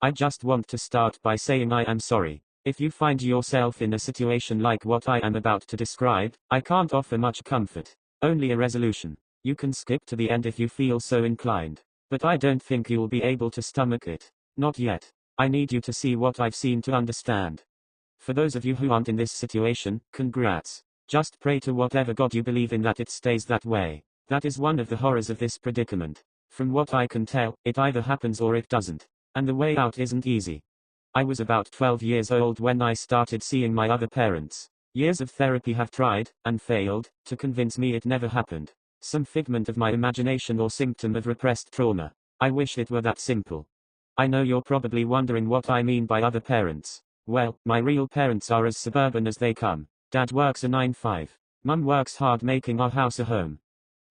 I just want to start by saying I am sorry. If you find yourself in a situation like what I am about to describe, I can't offer much comfort. Only a resolution. You can skip to the end if you feel so inclined. But I don't think you'll be able to stomach it. Not yet. I need you to see what I've seen to understand. For those of you who aren't in this situation, congrats. Just pray to whatever God you believe in that it stays that way. That is one of the horrors of this predicament. From what I can tell, it either happens or it doesn't. And the way out isn't easy. I was about 12 years old when I started seeing my other parents. Years of therapy have tried, and failed, to convince me it never happened. Some figment of my imagination or symptom of repressed trauma. I wish it were that simple. I know you're probably wondering what I mean by other parents. Well, my real parents are as suburban as they come. Dad works a 9-5. Mum works hard making our house a home.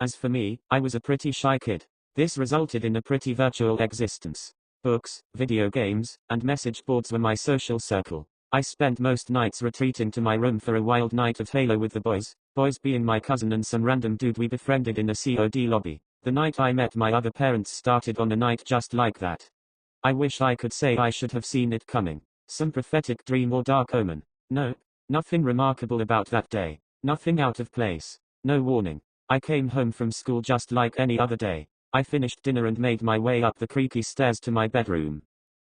As for me, I was a pretty shy kid. This resulted in a pretty virtual existence. Books, video games, and message boards were my social circle. I spent most nights retreating to my room for a wild night of Halo with the boys being my cousin and some random dude we befriended in a COD lobby. The night I met my other parents started on a night just like that. I wish I could say I should have seen it coming. Some prophetic dream or dark omen. No, nothing remarkable about that day. Nothing out of place. No warning. I came home from school just like any other day. I finished dinner and made my way up the creaky stairs to my bedroom.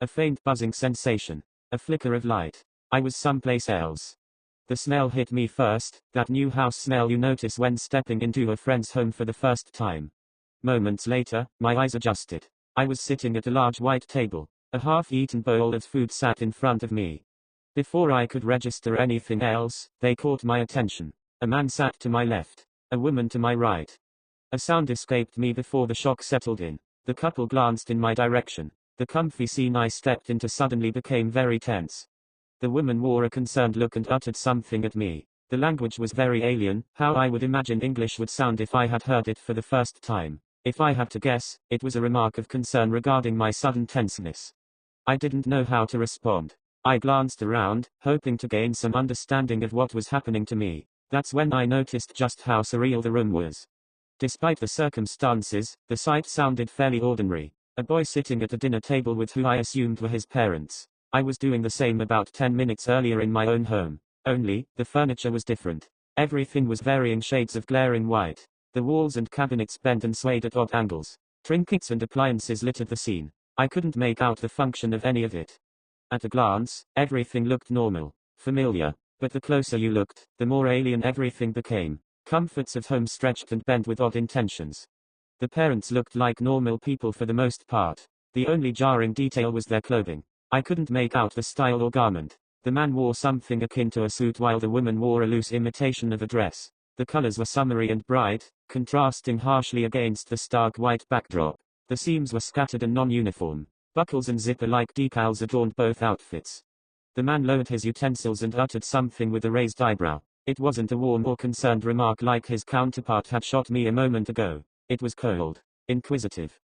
A faint buzzing sensation. A flicker of light. I was someplace else. The smell hit me first, that new house smell you notice when stepping into a friend's home for the first time. Moments later, my eyes adjusted. I was sitting at a large white table. A half-eaten bowl of food sat in front of me. Before I could register anything else, they caught my attention. A man sat to my left. A woman to my right. A sound escaped me before the shock settled in. The couple glanced in my direction. The comfy scene I stepped into suddenly became very tense. The woman wore a concerned look and uttered something at me. The language was very alien, how I would imagine English would sound if I had heard it for the first time. If I had to guess, it was a remark of concern regarding my sudden tenseness. I didn't know how to respond. I glanced around, hoping to gain some understanding of what was happening to me. That's when I noticed just how surreal the room was. Despite the circumstances, the sight sounded fairly ordinary. A boy sitting at a dinner table with who I assumed were his parents. I was doing the same about 10 minutes earlier in my own home. Only, the furniture was different. Everything was varying shades of glaring white. The walls and cabinets bent and swayed at odd angles. Trinkets and appliances littered the scene. I couldn't make out the function of any of it. At a glance, everything looked normal, familiar, but the closer you looked, the more alien everything became. Comforts of home stretched and bent with odd intentions. The parents looked like normal people for the most part. The only jarring detail was their clothing. I couldn't make out the style or garment. The man wore something akin to a suit while the woman wore a loose imitation of a dress. The colors were summery and bright, contrasting harshly against the stark white backdrop. The seams were scattered and non-uniform. Buckles and zipper-like decals adorned both outfits. The man lowered his utensils and uttered something with a raised eyebrow. It wasn't a warm or concerned remark like his counterpart had shot me a moment ago. It was cold, inquisitive.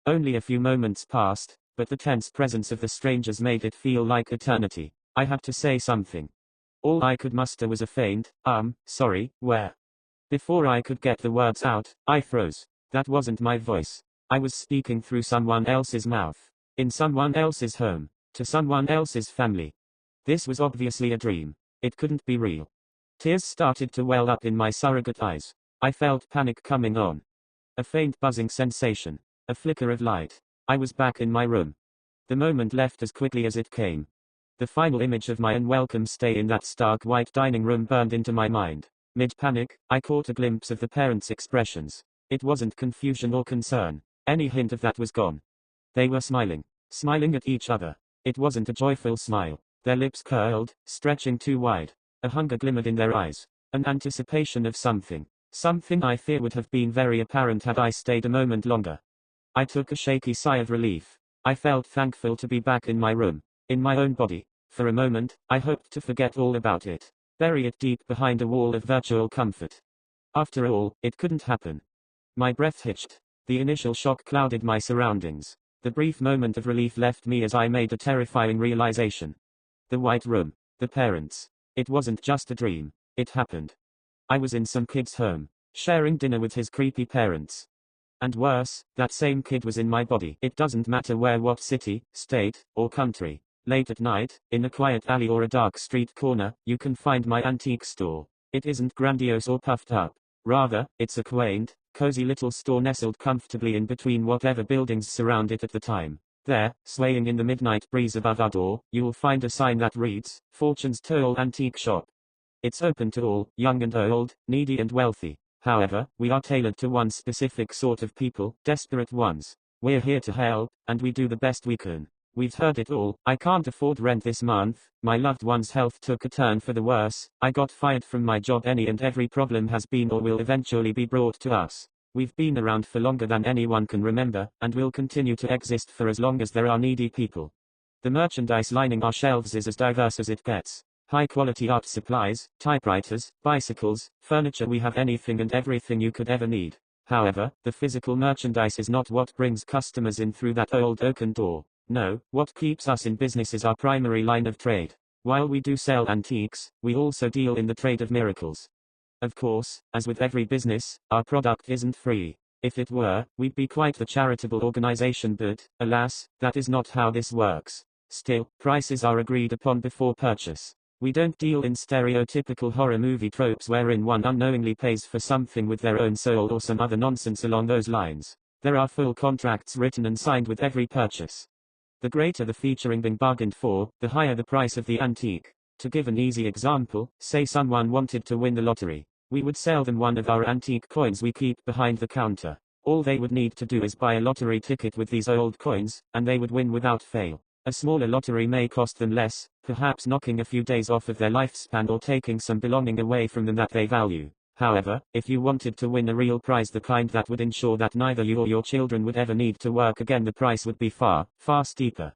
Only a few moments passed, but the tense presence of the strangers made it feel like eternity. I had to say something. All I could muster was a faint, sorry, where? Before I could get the words out, I froze. That wasn't my voice. I was speaking through someone else's mouth. In someone else's home. To someone else's family. This was obviously a dream. It couldn't be real. Tears started to well up in my surrogate eyes. I felt panic coming on. A faint buzzing sensation. A flicker of light. I was back in my room. The moment left as quickly as it came. The final image of my unwelcome stay in that stark white dining room burned into my mind. Mid-panic, I caught a glimpse of the parents' expressions. It wasn't confusion or concern. Any hint of that was gone. They were smiling. Smiling at each other. It wasn't a joyful smile. Their lips curled, stretching too wide. A hunger glimmered in their eyes. An anticipation of something. Something I fear would have been very apparent had I stayed a moment longer. I took a shaky sigh of relief. I felt thankful to be back in my room. In my own body. For a moment, I hoped to forget all about it. Bury it deep behind a wall of virtual comfort. After all, it couldn't happen. My breath hitched. The initial shock clouded my surroundings. The brief moment of relief left me as I made a terrifying realization. The white room. The parents. It wasn't just a dream. It happened. I was in some kid's home, sharing dinner with his creepy parents. And worse, that same kid was in my body. It doesn't matter where, what city, state, or country. Late at night, in a quiet alley or a dark street corner, you can find my antique store. It isn't grandiose or puffed up. Rather, it's a quaint, cozy little store nestled comfortably in between whatever buildings surround it at the time. There, swaying in the midnight breeze above our door, you will find a sign that reads, Fortune's Toll Antique Shop. It's open to all, young and old, needy and wealthy. However, we are tailored to one specific sort of people, desperate ones. We're here to help, and we do the best we can. We've heard it all. I can't afford rent this month, my loved one's health took a turn for the worse, I got fired from my job. Any and every problem has been or will eventually be brought to us. We've been around for longer than anyone can remember, and will continue to exist for as long as there are needy people. The merchandise lining our shelves is as diverse as it gets. High quality art supplies, typewriters, bicycles, furniture. We have anything and everything you could ever need. However, the physical merchandise is not what brings customers in through that old oaken door. No, what keeps us in business is our primary line of trade. While we do sell antiques, we also deal in the trade of miracles. Of course, as with every business, our product isn't free. If it were, we'd be quite the charitable organization, but, alas, that is not how this works. Still, prices are agreed upon before purchase. We don't deal in stereotypical horror movie tropes wherein one unknowingly pays for something with their own soul or some other nonsense along those lines. There are full contracts written and signed with every purchase. The greater the featuring being bargained for, the higher the price of the antique. To give an easy example, say someone wanted to win the lottery. We would sell them one of our antique coins we keep behind the counter. All they would need to do is buy a lottery ticket with these old coins, and they would win without fail. A smaller lottery may cost them less, perhaps knocking a few days off of their lifespan or taking some belonging away from them that they value. However, if you wanted to win a real prize, the kind that would ensure that neither you or your children would ever need to work again, the price would be far, far steeper.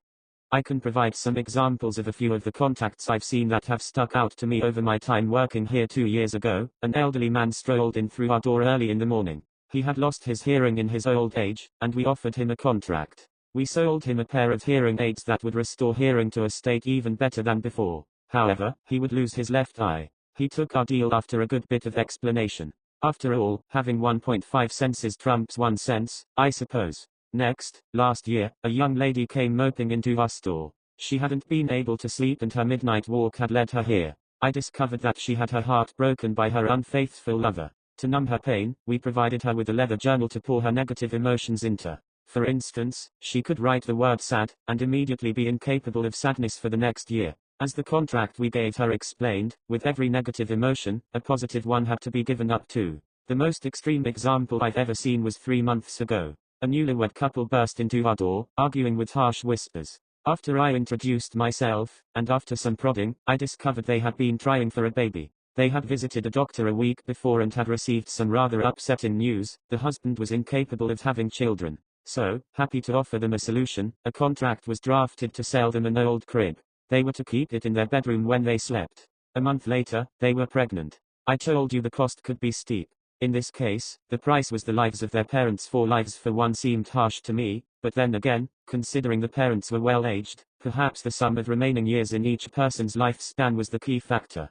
I can provide some examples of a few of the contacts I've seen that have stuck out to me over my time working here. 2 years ago, an elderly man strolled in through our door early in the morning. He had lost his hearing in his old age, and we offered him a contract. We sold him a pair of hearing aids that would restore hearing to a state even better than before. However, he would lose his left eye. He took our deal after a good bit of explanation. After all, having 1.5 senses trumps 1 sense, I suppose. Next, last year, a young lady came moping into our store. She hadn't been able to sleep and her midnight walk had led her here. I discovered that she had her heart broken by her unfaithful lover. To numb her pain, we provided her with a leather journal to pour her negative emotions into. For instance, she could write the word sad, and immediately be incapable of sadness for the next year. As the contract we gave her explained, with every negative emotion, a positive one had to be given up too. The most extreme example I've ever seen was 3 months ago. A newlywed couple burst into our door, arguing with harsh whispers. After I introduced myself, and after some prodding, I discovered they had been trying for a baby. They had visited a doctor a week before and had received some rather upsetting news. The husband was incapable of having children. So, happy to offer them a solution, a contract was drafted to sell them an old crib. They were to keep it in their bedroom when they slept. A month later, they were pregnant. I told you the cost could be steep. In this case, the price was the lives of their parents. 4 lives for one seemed harsh to me, but then again, considering the parents were well aged, perhaps the sum of remaining years in each person's lifespan was the key factor.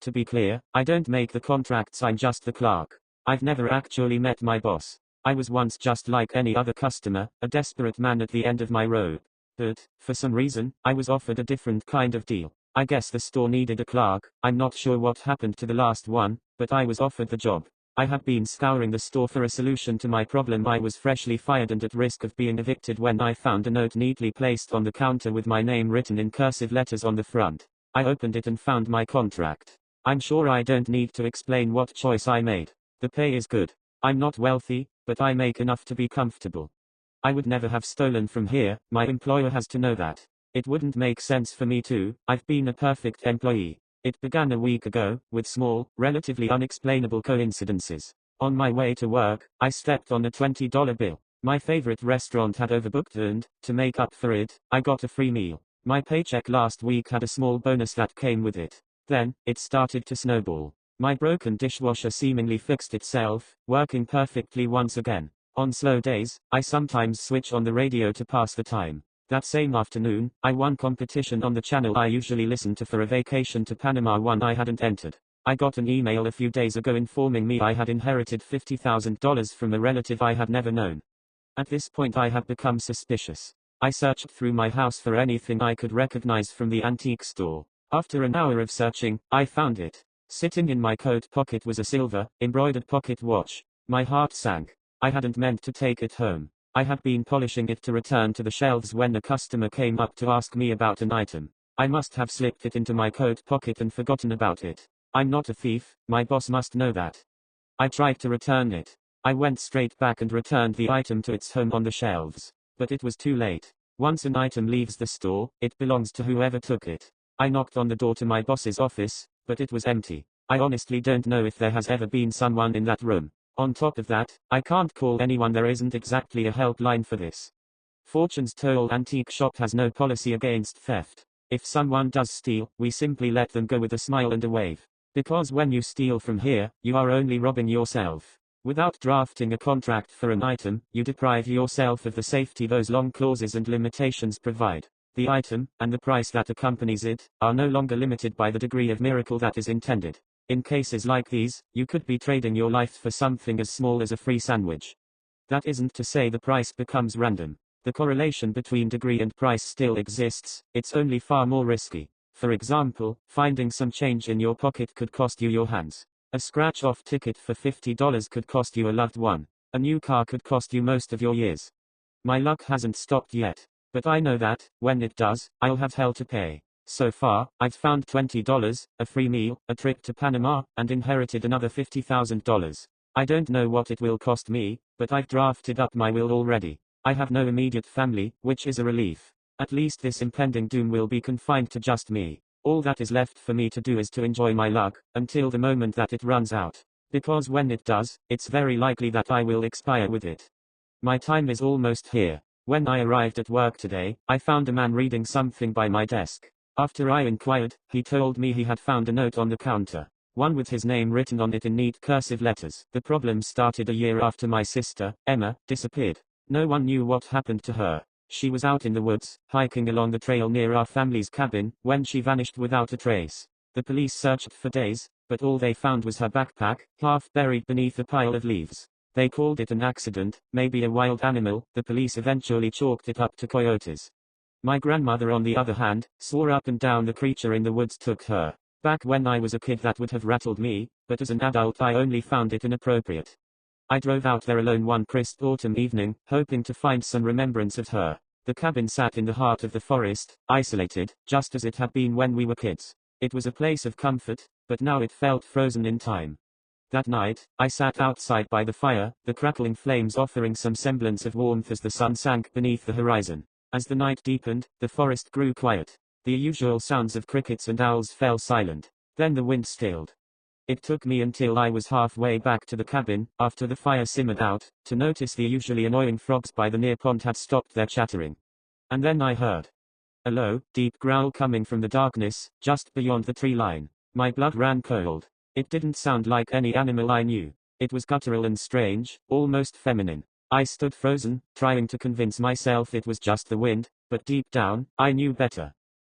To be clear, I don't make the contracts, I'm just the clerk. I've never actually met my boss. I was once just like any other customer, a desperate man at the end of my rope. But, for some reason, I was offered a different kind of deal. I guess the store needed a clerk. I'm not sure what happened to the last one, but I was offered the job. I had been scouring the store for a solution to my problem. I was freshly fired and at risk of being evicted when I found a note neatly placed on the counter with my name written in cursive letters on the front. I opened it and found my contract. I'm sure I don't need to explain what choice I made. The pay is good. I'm not wealthy, but I make enough to be comfortable. I would never have stolen from here, my employer has to know that. It wouldn't make sense for me to. I've been a perfect employee. It began a week ago, with small, relatively unexplainable coincidences. On my way to work, I stepped on a $20 bill. My favorite restaurant had overbooked and, to make up for it, I got a free meal. My paycheck last week had a small bonus that came with it. Then, it started to snowball. My broken dishwasher seemingly fixed itself, working perfectly once again. On slow days, I sometimes switch on the radio to pass the time. That same afternoon, I won competition on the channel I usually listen to for a vacation to Panama, one I hadn't entered. I got an email a few days ago informing me I had inherited $50,000 from a relative I had never known. At this point I have become suspicious. I searched through my house for anything I could recognize from the antique store. After an hour of searching, I found it. Sitting in my coat pocket was a silver, embroidered pocket watch. My heart sank. I hadn't meant to take it home. I had been polishing it to return to the shelves when a customer came up to ask me about an item. I must have slipped it into my coat pocket and forgotten about it. I'm not a thief, my boss must know that. I tried to return it. I went straight back and returned the item to its home on the shelves. But it was too late. Once an item leaves the store, it belongs to whoever took it. I knocked on the door to my boss's office, but it was empty. I honestly don't know if there has ever been someone in that room. On top of that, I can't call anyone. There isn't exactly a helpline for this. Fortune's Toll Antique Shop has no policy against theft. If someone does steal, we simply let them go with a smile and a wave. Because when you steal from here, you are only robbing yourself. Without drafting a contract for an item, you deprive yourself of the safety those long clauses and limitations provide. The item, and the price that accompanies it, are no longer limited by the degree of miracle that is intended. In cases like these, you could be trading your life for something as small as a free sandwich. That isn't to say the price becomes random. The correlation between degree and price still exists, it's only far more risky. For example, finding some change in your pocket could cost you your hands. A scratch-off ticket for $50 could cost you a loved one. A new car could cost you most of your years. My luck hasn't stopped yet. But I know that, when it does, I'll have hell to pay. So far, I've found $20, a free meal, a trip to Panama, and inherited another $50,000. I don't know what it will cost me, but I've drafted up my will already. I have no immediate family, which is a relief. At least this impending doom will be confined to just me. All that is left for me to do is to enjoy my luck, until the moment that it runs out. Because when it does, it's very likely that I will expire with it. My time is almost here. When I arrived at work today, I found a man reading something by my desk. After I inquired, he told me he had found a note on the counter. One with his name written on it in neat cursive letters. The problem started a year after my sister, Emma, disappeared. No one knew what happened to her. She was out in the woods, hiking along the trail near our family's cabin, when she vanished without a trace. The police searched for days, but all they found was her backpack, half buried beneath a pile of leaves. They called it an accident, maybe a wild animal. The police eventually chalked it up to coyotes. My grandmother, on the other hand, swore up and down the creature in the woods took her. Back when I was a kid that would have rattled me, but as an adult I only found it inappropriate. I drove out there alone one crisp autumn evening, hoping to find some remembrance of her. The cabin sat in the heart of the forest, isolated, just as it had been when we were kids. It was a place of comfort, but now it felt frozen in time. That night, I sat outside by the fire, the crackling flames offering some semblance of warmth as the sun sank beneath the horizon. As the night deepened, the forest grew quiet. The usual sounds of crickets and owls fell silent. Then the wind stilled. It took me until I was halfway back to the cabin, after the fire simmered out, to notice the usually annoying frogs by the near pond had stopped their chattering. And then I heard a low, deep growl coming from the darkness, just beyond the tree line. My blood ran cold. It didn't sound like any animal I knew. It was guttural and strange, almost feminine. I stood frozen, trying to convince myself it was just the wind, but deep down, I knew better.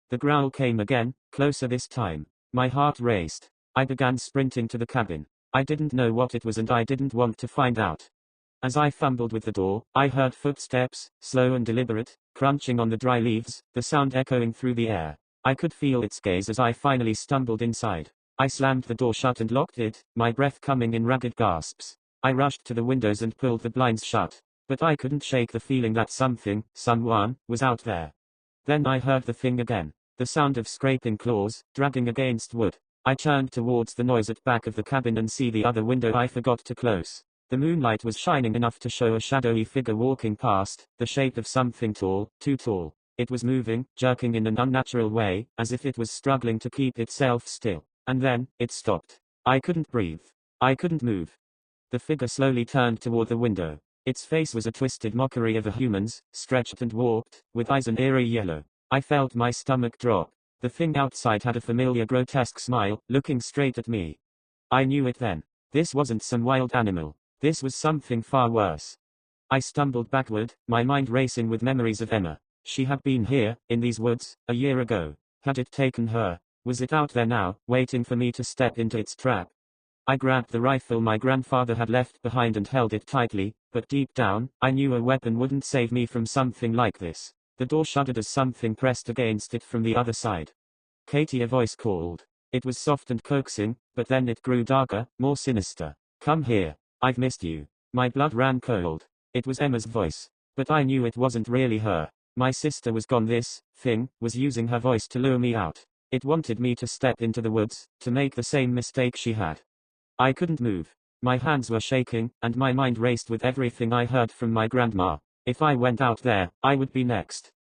The growl came again, closer this time. My heart raced. I began sprinting to the cabin. I didn't know what it was and I didn't want to find out. As I fumbled with the door, I heard footsteps, slow and deliberate, crunching on the dry leaves, the sound echoing through the air. I could feel its gaze as I finally stumbled inside. I slammed the door shut and locked it, my breath coming in ragged gasps. I rushed to the windows and pulled the blinds shut. But I couldn't shake the feeling that someone, was out there. Then I heard the thing again. The sound of scraping claws, dragging against wood. I turned towards the noise at back of the cabin and see the other window I forgot to close. The moonlight was shining enough to show a shadowy figure walking past, the shape of something tall, too tall. It was moving, jerking in an unnatural way, as if it was struggling to keep itself still. And then, it stopped. I couldn't breathe. I couldn't move. The figure slowly turned toward the window. Its face was a twisted mockery of a human's, stretched and warped, with eyes an eerie yellow. I felt my stomach drop. The thing outside had a familiar grotesque smile, looking straight at me. I knew it then. This wasn't some wild animal. This was something far worse. I stumbled backward, my mind racing with memories of Emma. She had been here, in these woods, a year ago. Had it taken her? Was it out there now, waiting for me to step into its trap? I grabbed the rifle my grandfather had left behind and held it tightly, but deep down, I knew a weapon wouldn't save me from something like this. The door shuddered as something pressed against it from the other side. Katie, a voice called. It was soft and coaxing, but then it grew darker, more sinister. Come here. I've missed you. My blood ran cold. It was Emma's voice. But I knew it wasn't really her. My sister was gone. This thing was using her voice to lure me out. It wanted me to step into the woods, to make the same mistake she had. I couldn't move. My hands were shaking, and my mind raced with everything I heard from my grandma. If I went out there, I would be next.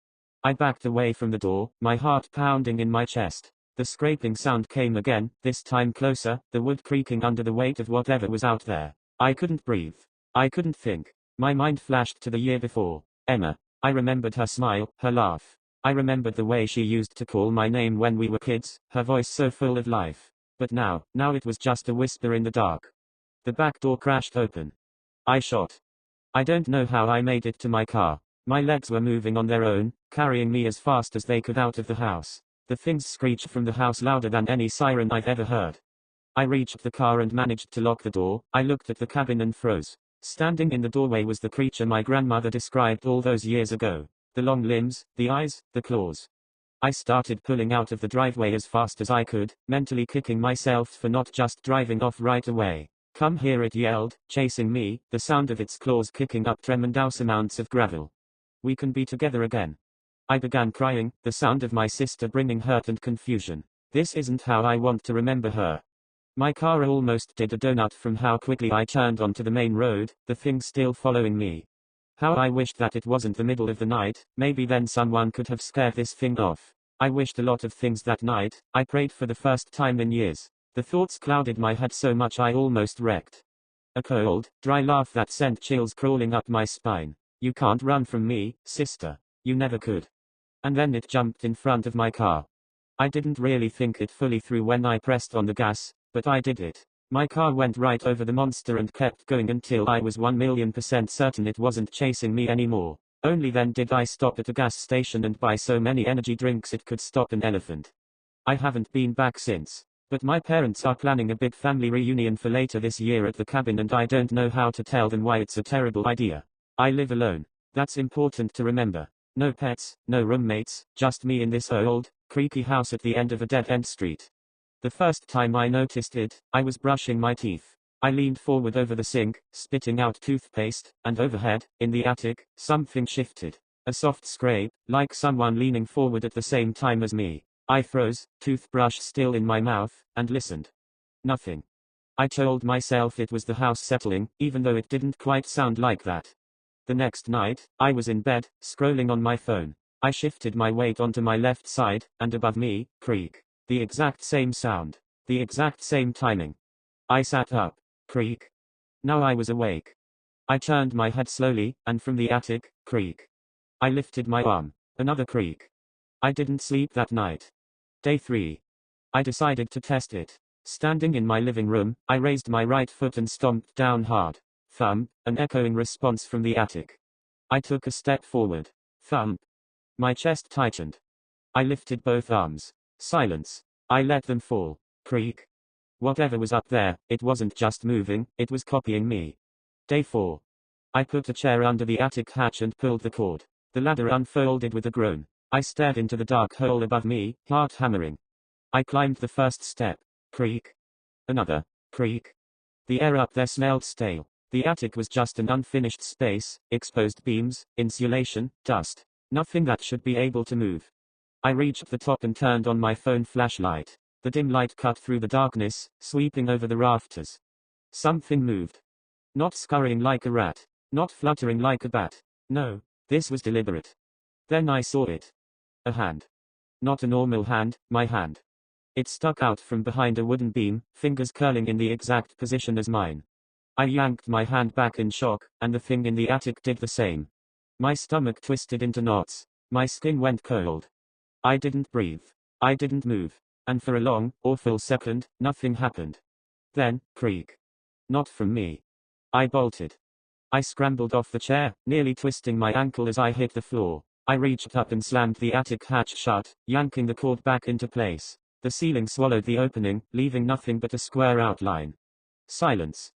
I backed away from the door, my heart pounding in my chest. The scraping sound came again, this time closer, the wood creaking under the weight of whatever was out there. I couldn't breathe. I couldn't think. My mind flashed to the year before. Emma. I remembered her smile, her laugh. I remembered the way she used to call my name when we were kids, her voice so full of life. But now it was just a whisper in the dark. The back door crashed open. I shot. I don't know how I made it to my car. My legs were moving on their own, carrying me as fast as they could out of the house. The things screeched from the house louder than any siren I've ever heard. I reached the car and managed to lock the door. I looked at the cabin and froze. Standing in the doorway was the creature my grandmother described all those years ago. The long limbs, the eyes, the claws. I started pulling out of the driveway as fast as I could, mentally kicking myself for not just driving off right away. Come here, it yelled, chasing me, the sound of its claws kicking up tremendous amounts of gravel. We can be together again. I began crying, the sound of my sister bringing hurt and confusion. This isn't how I want to remember her. My car almost did a donut from how quickly I turned onto the main road, the thing still following me. How I wished that it wasn't the middle of the night, maybe then someone could have scared this thing off. I wished a lot of things that night. I prayed for the first time in years. The thoughts clouded my head so much I almost wrecked. A cold, dry laugh that sent chills crawling up my spine. You can't run from me, sister. You never could. And then it jumped in front of my car. I didn't really think it fully through when I pressed on the gas, but I did it. My car went right over the monster and kept going until I was 1,000,000% certain it wasn't chasing me anymore. Only then did I stop at a gas station and buy so many energy drinks it could stop an elephant. I haven't been back since. But my parents are planning a big family reunion for later this year at the cabin and I don't know how to tell them why it's a terrible idea. I live alone. That's important to remember. No pets, no roommates, just me in this old, creaky house at the end of a dead-end street. The first time I noticed it, I was brushing my teeth. I leaned forward over the sink, spitting out toothpaste, and overhead, in the attic, something shifted. A soft scrape, like someone leaning forward at the same time as me. I froze, toothbrush still in my mouth, and listened. Nothing. I told myself it was the house settling, even though it didn't quite sound like that. The next night, I was in bed, scrolling on my phone. I shifted my weight onto my left side, and above me, creak. The exact same sound. The exact same timing. I sat up. Creak. Now I was awake. I turned my head slowly, and from the attic, creak. I lifted my arm. Another creak. I didn't sleep that night. Day 3. I decided to test it. Standing in my living room, I raised my right foot and stomped down hard. Thump, an echoing response from the attic. I took a step forward. Thump. My chest tightened. I lifted both arms. Silence. I let them fall. Creak. Whatever was up there, it wasn't just moving, it was copying me. Day 4. I put a chair under the attic hatch and pulled the cord. The ladder unfolded with a groan. I stared into the dark hole above me, heart hammering. I climbed the first step. Creak. Another. Creak. The air up there smelled stale. The attic was just an unfinished space, exposed beams, insulation, dust. Nothing that should be able to move. I reached the top and turned on my phone flashlight. The dim light cut through the darkness, sweeping over the rafters. Something moved. Not scurrying like a rat. Not fluttering like a bat. No, this was deliberate. Then I saw it. A hand. Not a normal hand, my hand. It stuck out from behind a wooden beam, fingers curling in the exact position as mine. I yanked my hand back in shock, and the thing in the attic did the same. My stomach twisted into knots. My skin went cold. I didn't breathe. I didn't move. And for a long, awful second, nothing happened. Then, creak. Not from me. I bolted. I scrambled off the chair, nearly twisting my ankle as I hit the floor. I reached up and slammed the attic hatch shut, yanking the cord back into place. The ceiling swallowed the opening, leaving nothing but a square outline. Silence.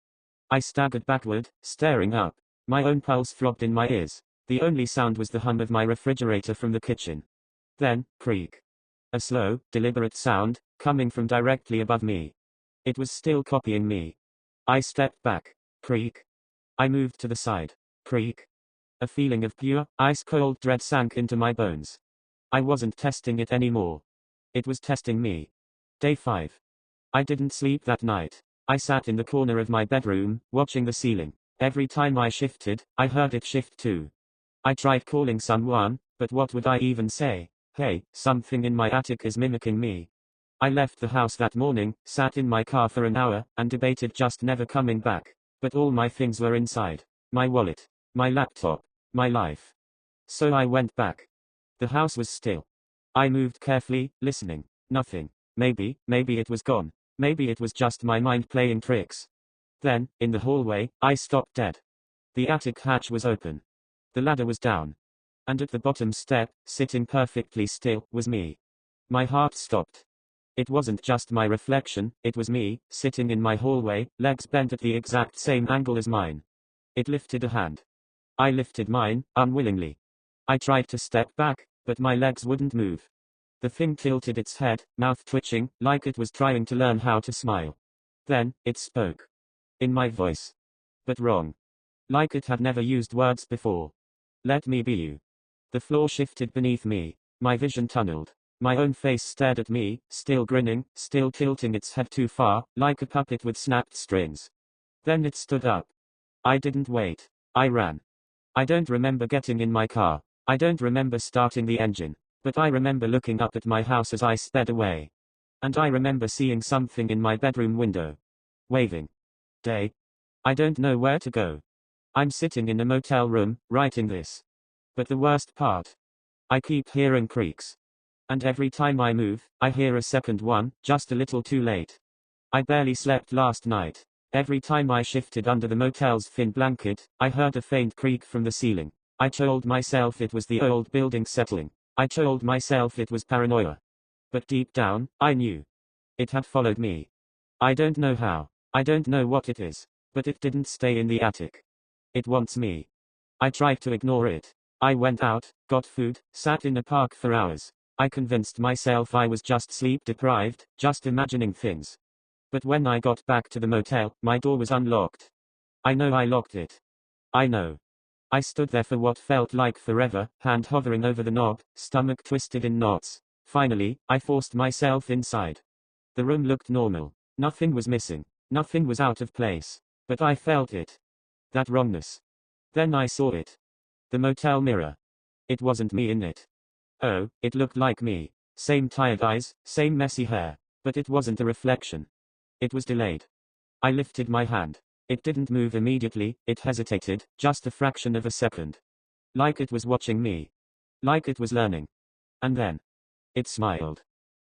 I staggered backward, staring up. My own pulse throbbed in my ears. The only sound was the hum of my refrigerator from the kitchen. Then, creak. A slow, deliberate sound, coming from directly above me. It was still copying me. I stepped back. Creak. I moved to the side. Creak. A feeling of pure, ice-cold dread sank into my bones. I wasn't testing it anymore. It was testing me. Day 5. I didn't sleep that night. I sat in the corner of my bedroom, watching the ceiling. Every time I shifted, I heard it shift too. I tried calling someone, but what would I even say? Hey, something in my attic is mimicking me. I left the house that morning, sat in my car for an hour, and debated just never coming back. But all my things were inside. My wallet. My laptop. My life. So I went back. The house was still. I moved carefully, listening. Nothing. Maybe it was gone. Maybe it was just my mind playing tricks. Then, in the hallway, I stopped dead. The attic hatch was open. The ladder was down. And at the bottom step, sitting perfectly still, was me. My heart stopped. It wasn't just my reflection, it was me, sitting in my hallway, legs bent at the exact same angle as mine. It lifted a hand. I lifted mine, unwillingly. I tried to step back, but my legs wouldn't move. The thing tilted its head, mouth twitching, like it was trying to learn how to smile. Then, it spoke. In my voice. But wrong. Like it had never used words before. Let me be you. The floor shifted beneath me. My vision tunneled. My own face stared at me, still grinning, still tilting its head too far, like a puppet with snapped strings. Then it stood up. I didn't wait. I ran. I don't remember getting in my car. I don't remember starting the engine. But I remember looking up at my house as I sped away. And I remember seeing something in my bedroom window. Waving. Day. I don't know where to go. I'm sitting in a motel room, writing this. But the worst part. I keep hearing creaks. And every time I move, I hear a second one, just a little too late. I barely slept last night. Every time I shifted under the motel's thin blanket, I heard a faint creak from the ceiling. I told myself it was the old building settling. I told myself it was paranoia. But deep down, I knew. It had followed me. I don't know how. I don't know what it is. But it didn't stay in the attic. It wants me. I tried to ignore it. I went out, got food, sat in a park for hours. I convinced myself I was just sleep deprived, just imagining things. But when I got back to the motel, my door was unlocked. I know I locked it. I know. I stood there for what felt like forever, hand hovering over the knob, stomach twisted in knots. Finally, I forced myself inside. The room looked normal. Nothing was missing. Nothing was out of place. But I felt it. That wrongness. Then I saw it. The motel mirror. It wasn't me in it. Oh, it looked like me. Same tired eyes, same messy hair. But it wasn't a reflection. It was delayed. I lifted my hand. It didn't move immediately, it hesitated, just a fraction of a second. Like it was watching me. Like it was learning. And then. It smiled.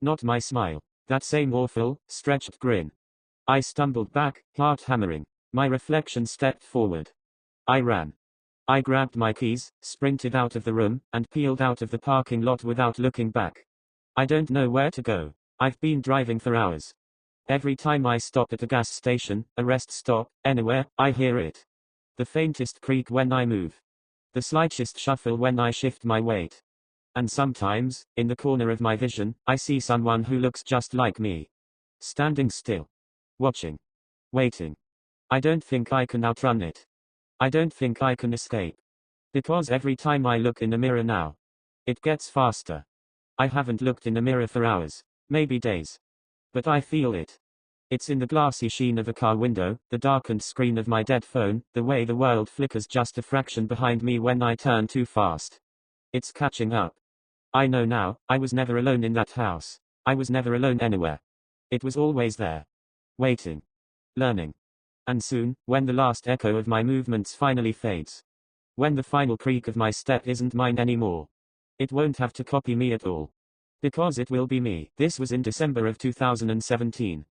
Not my smile. That same awful, stretched grin. I stumbled back, heart hammering. My reflection stepped forward. I ran. I grabbed my keys, sprinted out of the room, and peeled out of the parking lot without looking back. I don't know where to go. I've been driving for hours. Every time I stop at a gas station, a rest stop, anywhere, I hear it. The faintest creak when I move. The slightest shuffle when I shift my weight. And sometimes, in the corner of my vision, I see someone who looks just like me. Standing still. Watching. Waiting. I don't think I can outrun it. I don't think I can escape. Because every time I look in a mirror now, it gets faster. I haven't looked in a mirror for hours, maybe days. But I feel it. It's in the glassy sheen of a car window, the darkened screen of my dead phone, the way the world flickers just a fraction behind me when I turn too fast. It's catching up. I know now, I was never alone in that house. I was never alone anywhere. It was always there. Waiting. Learning. And soon, when the last echo of my movements finally fades. When the final creak of my step isn't mine anymore. It won't have to copy me at all. Because it will be me. This was in December of 2017.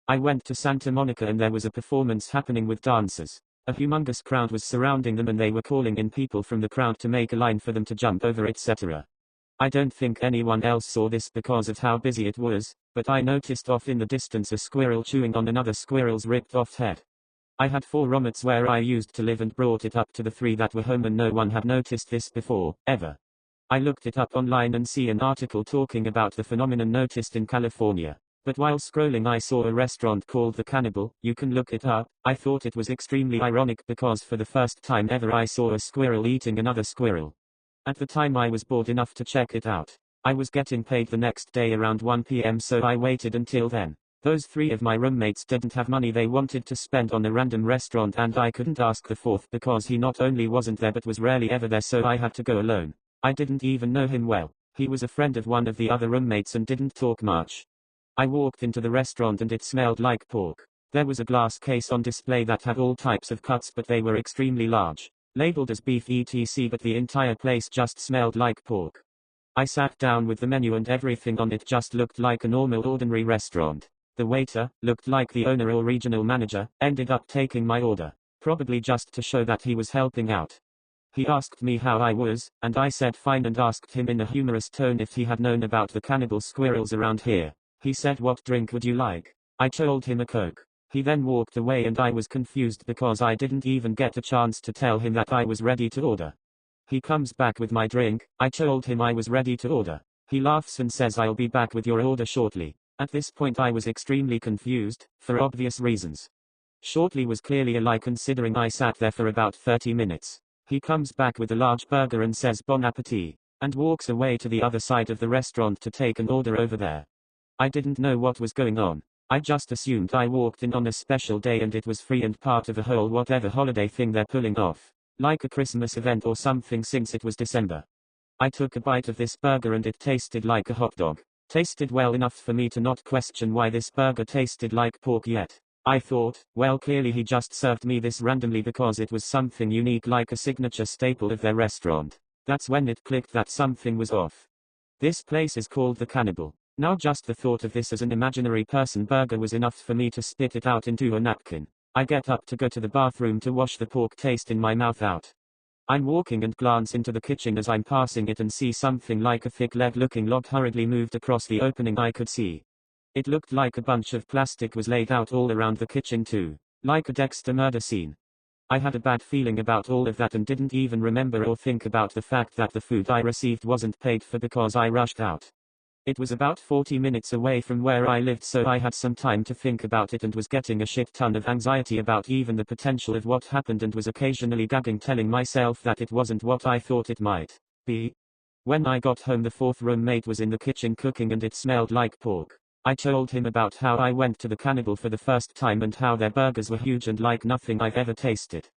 I went to Santa Monica and there was a performance happening with dancers. A humongous crowd was surrounding them and they were calling in people from the crowd to make a line for them to jump over, etc. I don't think anyone else saw this because of how busy it was, but I noticed off in the distance a squirrel chewing on another squirrel's ripped off head. I had 4 roommates where I used to live and brought it up to the 3 that were home, and no one had noticed this before, ever. I looked it up online and see an article talking about the phenomenon noticed in California. But while scrolling I saw a restaurant called The Cannibal. You can look it up. I thought it was extremely ironic because for the first time ever I saw a squirrel eating another squirrel. At the time I was bored enough to check it out. I was getting paid the next day around 1 p.m. so I waited until then. Those 3 of my roommates didn't have money they wanted to spend on a random restaurant, and I couldn't ask the 4th because he not only wasn't there but was rarely ever there, so I had to go alone. I didn't even know him well. He was a friend of one of the other roommates and didn't talk much. I walked into the restaurant and it smelled like pork. There was a glass case on display that had all types of cuts, but they were extremely large, labeled as beef etc., but the entire place just smelled like pork. I sat down with the menu and everything on it just looked like a normal ordinary restaurant. The waiter, looked like the owner or regional manager, ended up taking my order, probably just to show that he was helping out. He asked me how I was, and I said fine, and asked him in a humorous tone if he had known about the cannibal squirrels around here. He said, "What drink would you like?" I told him a Coke. He then walked away and I was confused because I didn't even get a chance to tell him that I was ready to order. He comes back with my drink. I told him I was ready to order. He laughs and says, "I'll be back with your order shortly." At this point I was extremely confused, for obvious reasons. Shortly was clearly a lie considering I sat there for about 30 minutes. He comes back with a large burger and says bon appetit, and walks away to the other side of the restaurant to take an order over there. I didn't know what was going on. I just assumed I walked in on a special day and it was free and part of a whole whatever holiday thing they're pulling off, like a Christmas event or something, since it was December. I took a bite of this burger and it tasted like a hot dog. Tasted well enough for me to not question why this burger tasted like pork yet. I thought, well, clearly he just served me this randomly because it was something unique, like a signature staple of their restaurant. That's when it clicked that something was off. This place is called The Cannibal. Now just the thought of this as an imaginary person burger was enough for me to spit it out into a napkin. I get up to go to the bathroom to wash the pork taste in my mouth out. I'm walking and glance into the kitchen as I'm passing it and see something like a thick leg-looking log hurriedly moved across the opening I could see. It looked like a bunch of plastic was laid out all around the kitchen too, like a Dexter murder scene. I had a bad feeling about all of that and didn't even remember or think about the fact that the food I received wasn't paid for because I rushed out. It was about 40 minutes away from where I lived, so I had some time to think about it and was getting a shit ton of anxiety about even the potential of what happened, and was occasionally gagging, telling myself that it wasn't what I thought it might be. When I got home, the 4th roommate was in the kitchen cooking and it smelled like pork. I told him about how I went to the Cannibal for the first time and how their burgers were huge and like nothing I've ever tasted.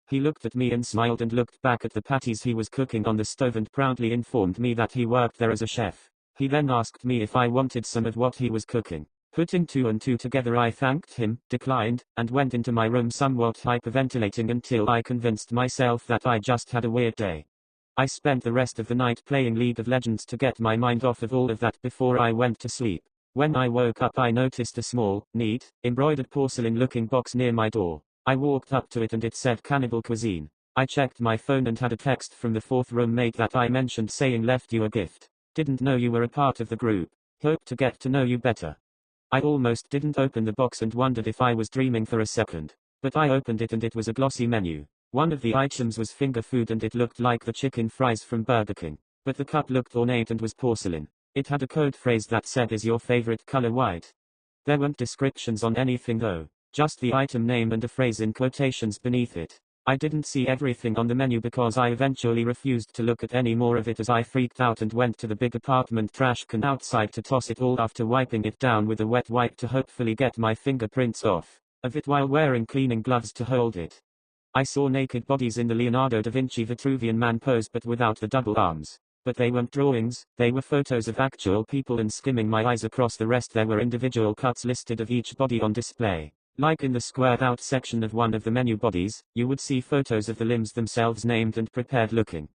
He looked at me and smiled and looked back at the patties he was cooking on the stove and proudly informed me that he worked there as a chef. He then asked me if I wanted some of what he was cooking. Putting 2 and 2 together, I thanked him, declined, and went into my room somewhat hyperventilating until I convinced myself that I just had a weird day. I spent the rest of the night playing League of Legends to get my mind off of all of that before I went to sleep. When I woke up, I noticed a small, neat, embroidered porcelain-looking box near my door. I walked up to it and it said Cannibal Cuisine. I checked my phone and had a text from the 4th roommate that I mentioned saying, "Left you a gift. Didn't know you were a part of the group. Hope to get to know you better." I almost didn't open the box and wondered if I was dreaming for a second. But I opened it and it was a glossy menu. One of the items was finger food and it looked like the chicken fries from Burger King. But the cup looked ornate and was porcelain. It had a code phrase that said, "Is your favorite color white?" There weren't descriptions on anything though, just the item name and a phrase in quotations beneath it. I didn't see everything on the menu because I eventually refused to look at any more of it as I freaked out and went to the big apartment trash can outside to toss it all after wiping it down with a wet wipe to hopefully get my fingerprints off of it while wearing cleaning gloves to hold it. I saw naked bodies in the Leonardo da Vinci Vitruvian Man pose but without the double arms. But they weren't drawings, they were photos of actual people, and skimming my eyes across the rest there were individual cuts listed of each body on display. Like in the squared out section of one of the menu bodies, you would see photos of the limbs themselves named and prepared looking.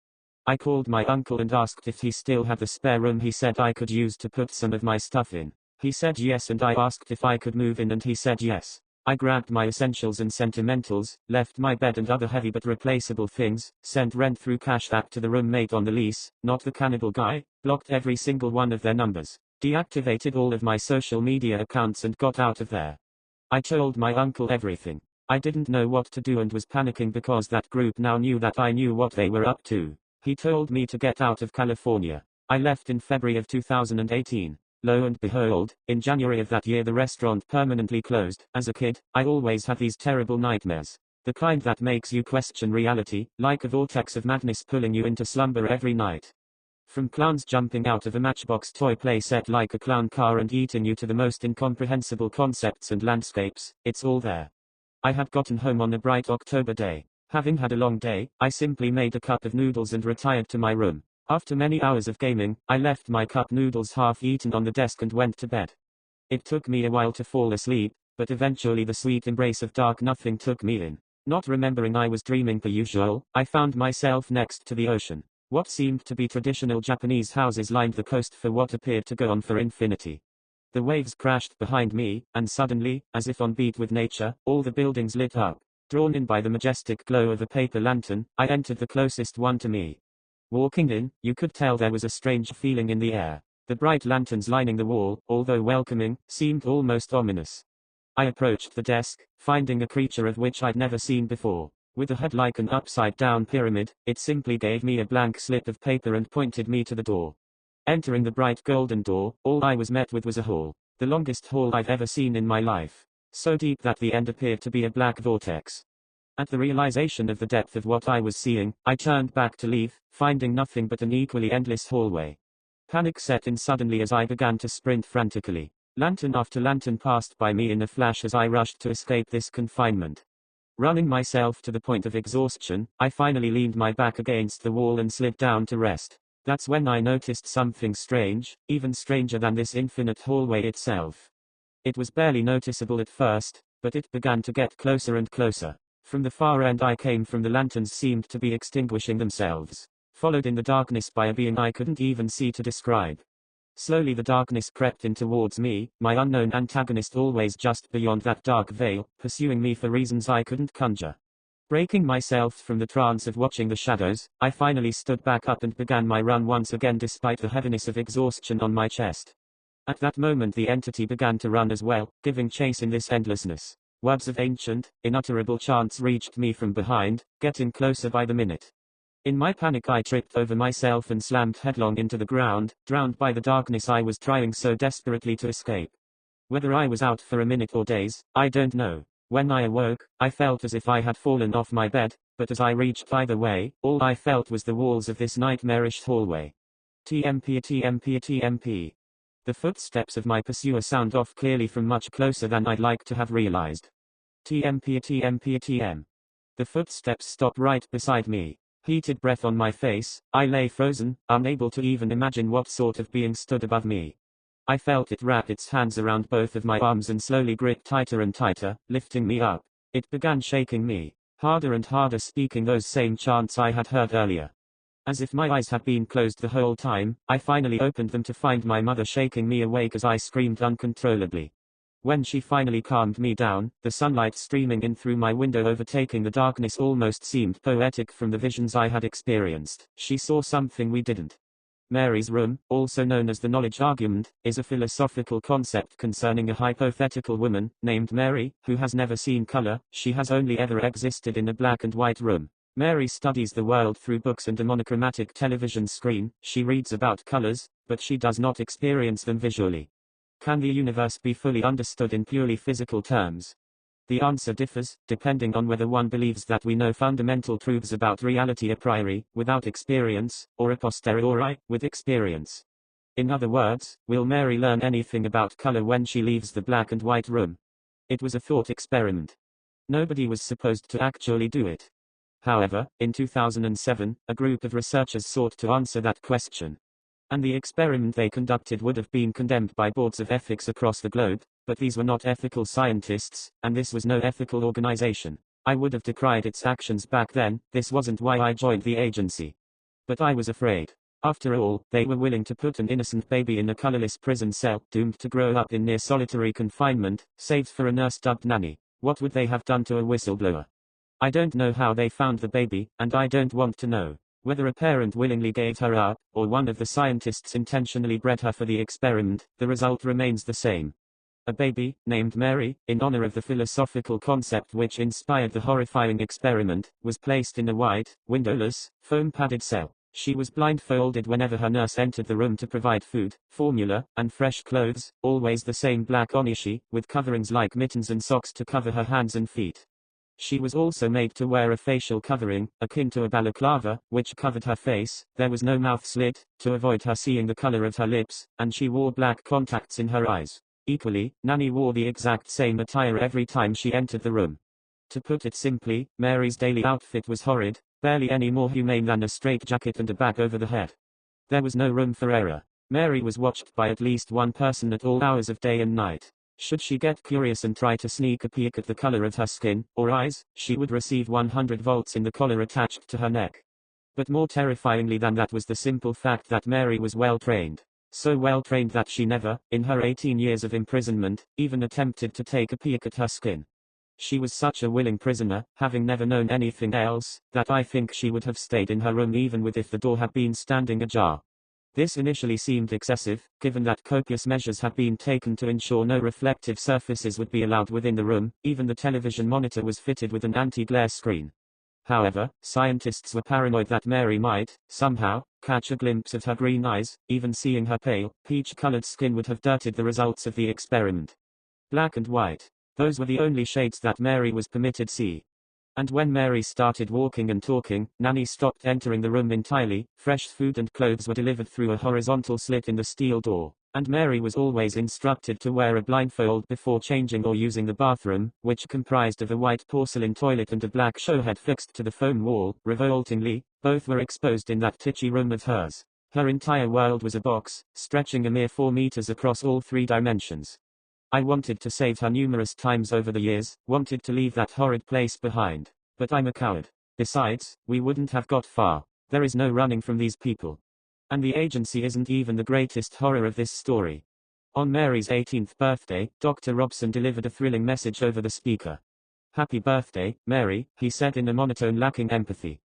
I called my uncle and asked if he still had the spare room he said I could use to put some of my stuff in. He said yes, and I asked if I could move in and he said yes. I grabbed my essentials and sentimentals, left my bed and other heavy but replaceable things, sent rent through Cash App to the roommate on the lease, not the Cannibal guy, blocked every single one of their numbers. deactivated all of my social media accounts and got out of there. I told my uncle everything. I didn't know what to do and was panicking because that group now knew that I knew what they were up to. He told me to get out of California. I left in February of 2018. Lo and behold, in January of that year the restaurant permanently closed. As a kid, I always had these terrible nightmares. The kind that makes you question reality, like a vortex of madness pulling you into slumber every night. From clowns jumping out of a Matchbox toy play set like a clown car and eating you to the most incomprehensible concepts and landscapes, it's all there. I had gotten home on a bright October day. Having had a long day, I simply made a cup of noodles and retired to my room. After many hours of gaming, I left my cup noodles half eaten on the desk and went to bed. It took me a while to fall asleep, but eventually the sweet embrace of dark nothing took me in. Not remembering I was dreaming per usual, I found myself next to the ocean. What seemed to be traditional Japanese houses lined the coast for what appeared to go on for infinity. The waves crashed behind me, and suddenly, as if on beat with nature, all the buildings lit up. Drawn in by the majestic glow of a paper lantern, I entered the closest one to me. Walking in, you could tell there was a strange feeling in the air. The bright lanterns lining the wall, although welcoming, seemed almost ominous. I approached the desk, finding a creature of which I'd never seen before. With a head like an upside-down pyramid, it simply gave me a blank slip of paper and pointed me to the door. Entering the bright golden door, all I was met with was a hall. The longest hall I've ever seen in my life. So deep that the end appeared to be a black vortex. At the realization of the depth of what I was seeing, I turned back to leave, finding nothing but an equally endless hallway. Panic set in suddenly as I began to sprint frantically. Lantern after lantern passed by me in a flash as I rushed to escape this confinement. Running myself to the point of exhaustion, I finally leaned my back against the wall and slid down to rest. That's when I noticed something strange, even stranger than this infinite hallway itself. It was barely noticeable at first, but it began to get closer and closer. From the far end I came from, the lanterns seemed to be extinguishing themselves, followed in the darkness by a being I couldn't even see to describe. Slowly the darkness crept in towards me, my unknown antagonist always just beyond that dark veil, pursuing me for reasons I couldn't conjure. Breaking myself from the trance of watching the shadows, I finally stood back up and began my run once again despite the heaviness of exhaustion on my chest. At that moment the entity began to run as well, giving chase in this endlessness. Words of ancient, inutterable chants reached me from behind, getting closer by the minute. In my panic I tripped over myself and slammed headlong into the ground, drowned by the darkness I was trying so desperately to escape. Whether I was out for a minute or days, I don't know. When I awoke, I felt as if I had fallen off my bed, but as I reached either way, all I felt was the walls of this nightmarish hallway. TMP TMP TMP. The footsteps of my pursuer sound off clearly from much closer than I'd like to have realized. TMP TMP TM. The footsteps stopped right beside me. Heated breath on my face, I lay frozen, unable to even imagine what sort of being stood above me. I felt it wrap its hands around both of my arms and slowly grip tighter and tighter, lifting me up. It began shaking me, harder and harder, speaking those same chants I had heard earlier. As if my eyes had been closed the whole time, I finally opened them to find my mother shaking me awake as I screamed uncontrollably. When she finally calmed me down, the sunlight streaming in through my window overtaking the darkness almost seemed poetic from the visions I had experienced. She saw something we didn't. Mary's room, also known as the knowledge argument, is a philosophical concept concerning a hypothetical woman, named Mary, who has never seen color. She has only ever existed in a black and white room. Mary studies the world through books and a monochromatic television screen. She reads about colors, but she does not experience them visually. Can the universe be fully understood in purely physical terms? The answer differs, depending on whether one believes that we know fundamental truths about reality a priori, without experience, or a posteriori, with experience. In other words, will Mary learn anything about color when she leaves the black and white room? It was a thought experiment. Nobody was supposed to actually do it. However, in 2007, a group of researchers sought to answer that question. And the experiment they conducted would have been condemned by boards of ethics across the globe, but these were not ethical scientists, and this was no ethical organization. I would have decried its actions back then. This wasn't why I joined the agency. But I was afraid. After all, they were willing to put an innocent baby in a colorless prison cell, doomed to grow up in near solitary confinement, saved for a nurse-dubbed nanny. What would they have done to a whistleblower? I don't know how they found the baby, and I don't want to know. Whether a parent willingly gave her up, or one of the scientists intentionally bred her for the experiment, the result remains the same. A baby, named Mary, in honor of the philosophical concept which inspired the horrifying experiment, was placed in a white, windowless, foam-padded cell. She was blindfolded whenever her nurse entered the room to provide food, formula, and fresh clothes, always the same black onishi, with coverings like mittens and socks to cover her hands and feet. She was also made to wear a facial covering, akin to a balaclava, which covered her face. There was no mouth slit, to avoid her seeing the color of her lips, and she wore black contacts in her eyes. Equally, Nanny wore the exact same attire every time she entered the room. To put it simply, Mary's daily outfit was horrid, barely any more humane than a straitjacket and a bag over the head. There was no room for error. Mary was watched by at least one person at all hours of day and night. Should she get curious and try to sneak a peek at the color of her skin, or eyes, she would receive 100 volts in the collar attached to her neck. But more terrifyingly than that was the simple fact that Mary was well trained. So well trained that she never, in her 18 years of imprisonment, even attempted to take a peek at her skin. She was such a willing prisoner, having never known anything else, that I think she would have stayed in her room even with if the door had been standing ajar. This initially seemed excessive, given that copious measures had been taken to ensure no reflective surfaces would be allowed within the room. Even the television monitor was fitted with an anti-glare screen. However, scientists were paranoid that Mary might, somehow, catch a glimpse of her green eyes. Even seeing her pale, peach-colored skin would have dirtied the results of the experiment. Black and white. Those were the only shades that Mary was permitted see. And when Mary started walking and talking, Nanny stopped entering the room entirely. Fresh food and clothes were delivered through a horizontal slit in the steel door, and Mary was always instructed to wear a blindfold before changing or using the bathroom, which comprised of a white porcelain toilet and a black showhead fixed to the foam wall. Revoltingly, both were exposed in that titchy room of hers. Her entire world was a box, stretching a mere 4 meters across all 3 dimensions. I wanted to save her numerous times over the years, wanted to leave that horrid place behind. But I'm a coward. Besides, we wouldn't have got far. There is no running from these people. And the agency isn't even the greatest horror of this story. On Mary's 18th birthday, Dr. Robson delivered a thrilling message over the speaker. "Happy birthday, Mary," he said in a monotone lacking empathy.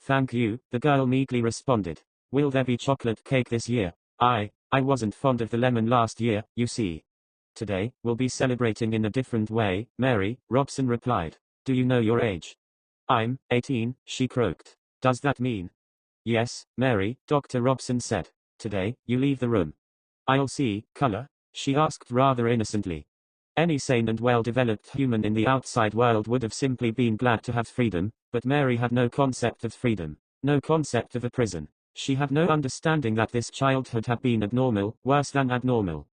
"Thank you," the girl meekly responded. "Will there be chocolate cake this year?" I wasn't fond of the lemon last year, you see. "Today, we'll be celebrating in a different way, Mary," Robson replied. "Do you know your age?" "I'm 18, she croaked. "Does that mean?" "Yes, Mary," Dr. Robson said. "Today, you leave the room." "I'll see color?" she asked rather innocently. Any sane and well-developed human in the outside world would have simply been glad to have freedom, but Mary had no concept of freedom, no concept of a prison. She had no understanding that this childhood had been abnormal, worse than abnormal.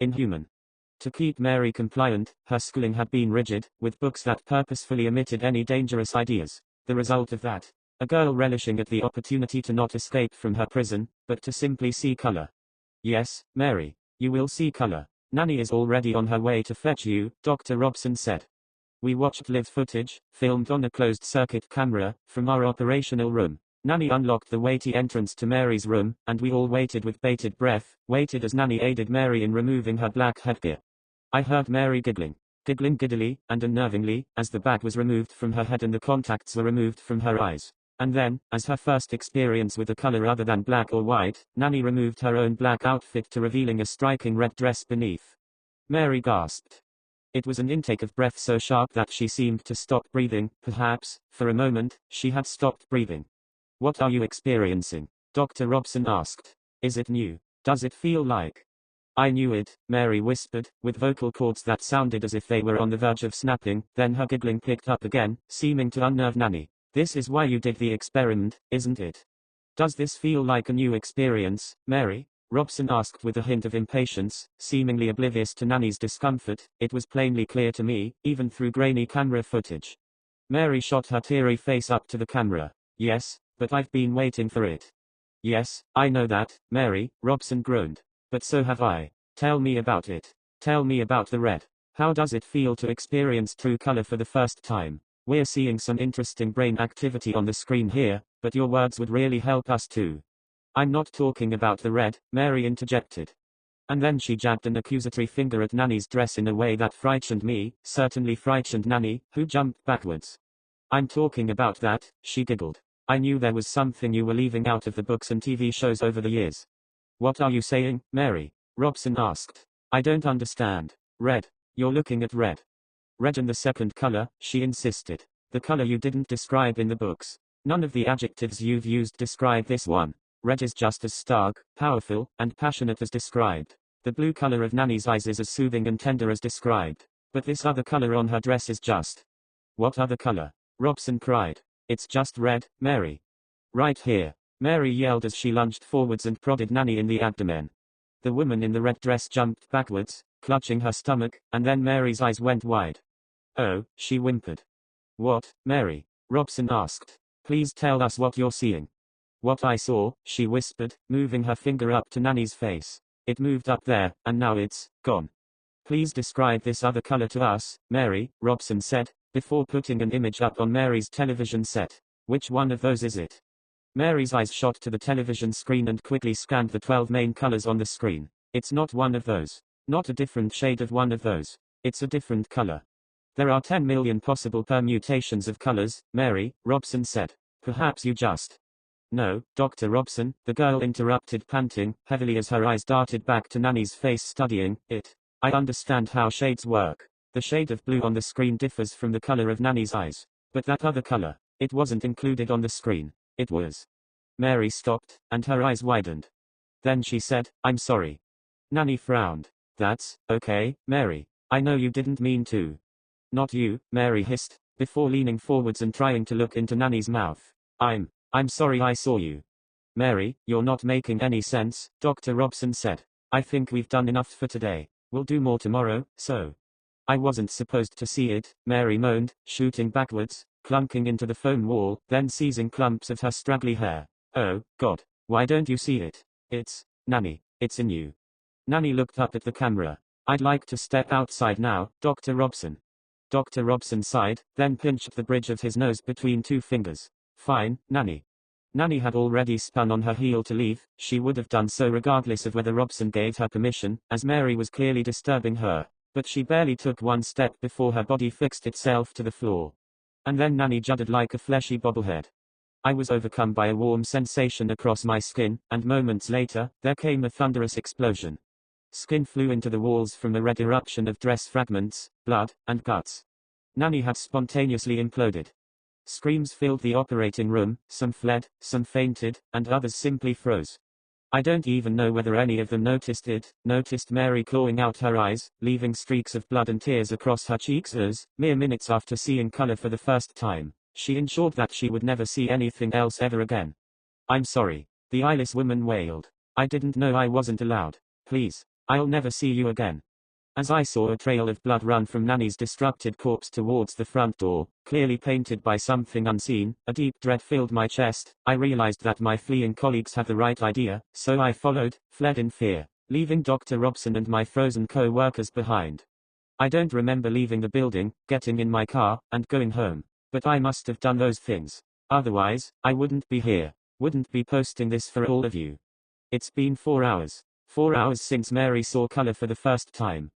Inhuman. To keep Mary compliant, her schooling had been rigid, with books that purposefully omitted any dangerous ideas. The result of that? A girl relishing at the opportunity to not escape from her prison, but to simply see color. "Yes, Mary. You will see color. Nanny is already on her way to fetch you," Dr. Robson said. We watched live footage, filmed on a closed-circuit camera, from our operational room. Nanny unlocked the weighty entrance to Mary's room, and we all waited with bated breath, waited as Nanny aided Mary in removing her black headgear. I heard Mary giggling giddily, and unnervingly, as the bag was removed from her head and the contacts were removed from her eyes. And then, as her first experience with a color other than black or white, Nanny removed her own black outfit to revealing a striking red dress beneath. Mary gasped. It was an intake of breath so sharp that she seemed to stop breathing. Perhaps, for a moment, she had stopped breathing. "What are you experiencing?" Dr. Robson asked. "Is it new? Does it feel like?" "I knew it," Mary whispered, with vocal cords that sounded as if they were on the verge of snapping. Then her giggling picked up again, seeming to unnerve Nanny. "This is why you did the experiment, isn't it? Does this feel like a new experience, Mary?" Robson asked with a hint of impatience, seemingly oblivious to Nanny's discomfort. It was plainly clear to me, even through grainy camera footage. Mary shot her teary face up to the camera. "Yes, but I've been waiting for it." "Yes, I know that, Mary," Robson groaned. "But so have I. Tell me about it. Tell me about the red. How does it feel to experience true color for the first time? We're seeing some interesting brain activity on the screen here, but your words would really help us too." "I'm not talking about the red," Mary interjected. And then she jabbed an accusatory finger at Nanny's dress in a way that frightened me, certainly frightened Nanny, who jumped backwards. "I'm talking about that," she giggled. I knew there was something you were leaving out of the books and TV shows over the years. What are you saying, Mary? Robson asked. I don't understand. Red. You're looking at red. Red and the second color, she insisted. The color you didn't describe in the books. None of the adjectives you've used describe this one. Red is just as stark, powerful, and passionate as described. The blue color of Nanny's eyes is as soothing and tender as described. But this other color on her dress is just. What other color? Robson cried. It's just red, Mary. Right here. Mary yelled as she lunged forwards and prodded Nanny in the abdomen. The woman in the red dress jumped backwards, clutching her stomach, and then Mary's eyes went wide. Oh, she whimpered. What, Mary? Robson asked. Please tell us what you're seeing. What I saw, she whispered, moving her finger up to Nanny's face. It moved up there, and now it's gone. Please describe this other color to us, Mary, Robson said, before putting an image up on Mary's television set. Which one of those is it? Mary's eyes shot to the television screen and quickly scanned the 12 main colors on the screen. It's not one of those. Not a different shade of one of those. It's a different color. There are 10 million possible permutations of colors, Mary, Robson said. Perhaps you just. No, Dr. Robson, the girl interrupted, panting heavily as her eyes darted back to Nanny's face, studying it. I understand how shades work. The shade of blue on the screen differs from the color of Nanny's eyes. But that other color, it wasn't included on the screen. It was. Mary stopped, and her eyes widened. Then she said, I'm sorry. Nanny frowned. That's okay, Mary. I know you didn't mean to. Not you, Mary hissed, before leaning forwards and trying to look into Nanny's mouth. I'm sorry I saw you. Mary, you're not making any sense, Dr. Robson said. I think we've done enough for today. We'll do more tomorrow, so. I wasn't supposed to see it, Mary moaned, shooting backwards, clunking into the foam wall, then seizing clumps of her straggly hair. Oh, God. Why don't you see it? It's, Nanny, it's in you. Nanny looked up at the camera. I'd like to step outside now, Dr. Robson. Dr. Robson sighed, then pinched the bridge of his nose between two fingers. Fine, Nanny. Nanny had already spun on her heel to leave. She would have done so regardless of whether Robson gave her permission, as Mary was clearly disturbing her. But she barely took one step before her body fixed itself to the floor. And then Nanny juddered like a fleshy bobblehead. I was overcome by a warm sensation across my skin, and moments later, there came a thunderous explosion. Skin flew into the walls from a red eruption of dress fragments, blood, and guts. Nanny had spontaneously imploded. Screams filled the operating room, some fled, some fainted, and others simply froze. I don't even know whether any of them noticed it, noticed Mary clawing out her eyes, leaving streaks of blood and tears across her cheeks as, mere minutes after seeing color for the first time, she ensured that she would never see anything else ever again. I'm sorry. The eyeless woman wailed. I didn't know I wasn't allowed. Please. I'll never see you again. As I saw a trail of blood run from Nanny's destructed corpse towards the front door, clearly painted by something unseen, a deep dread filled my chest. I realized that my fleeing colleagues had the right idea, so I followed, fled in fear, leaving Dr. Robson and my frozen co-workers behind. I don't remember leaving the building, getting in my car, and going home. But I must have done those things. Otherwise, I wouldn't be here. Wouldn't be posting this for all of you. It's been 4 hours. 4 hours since Mary saw color for the first time.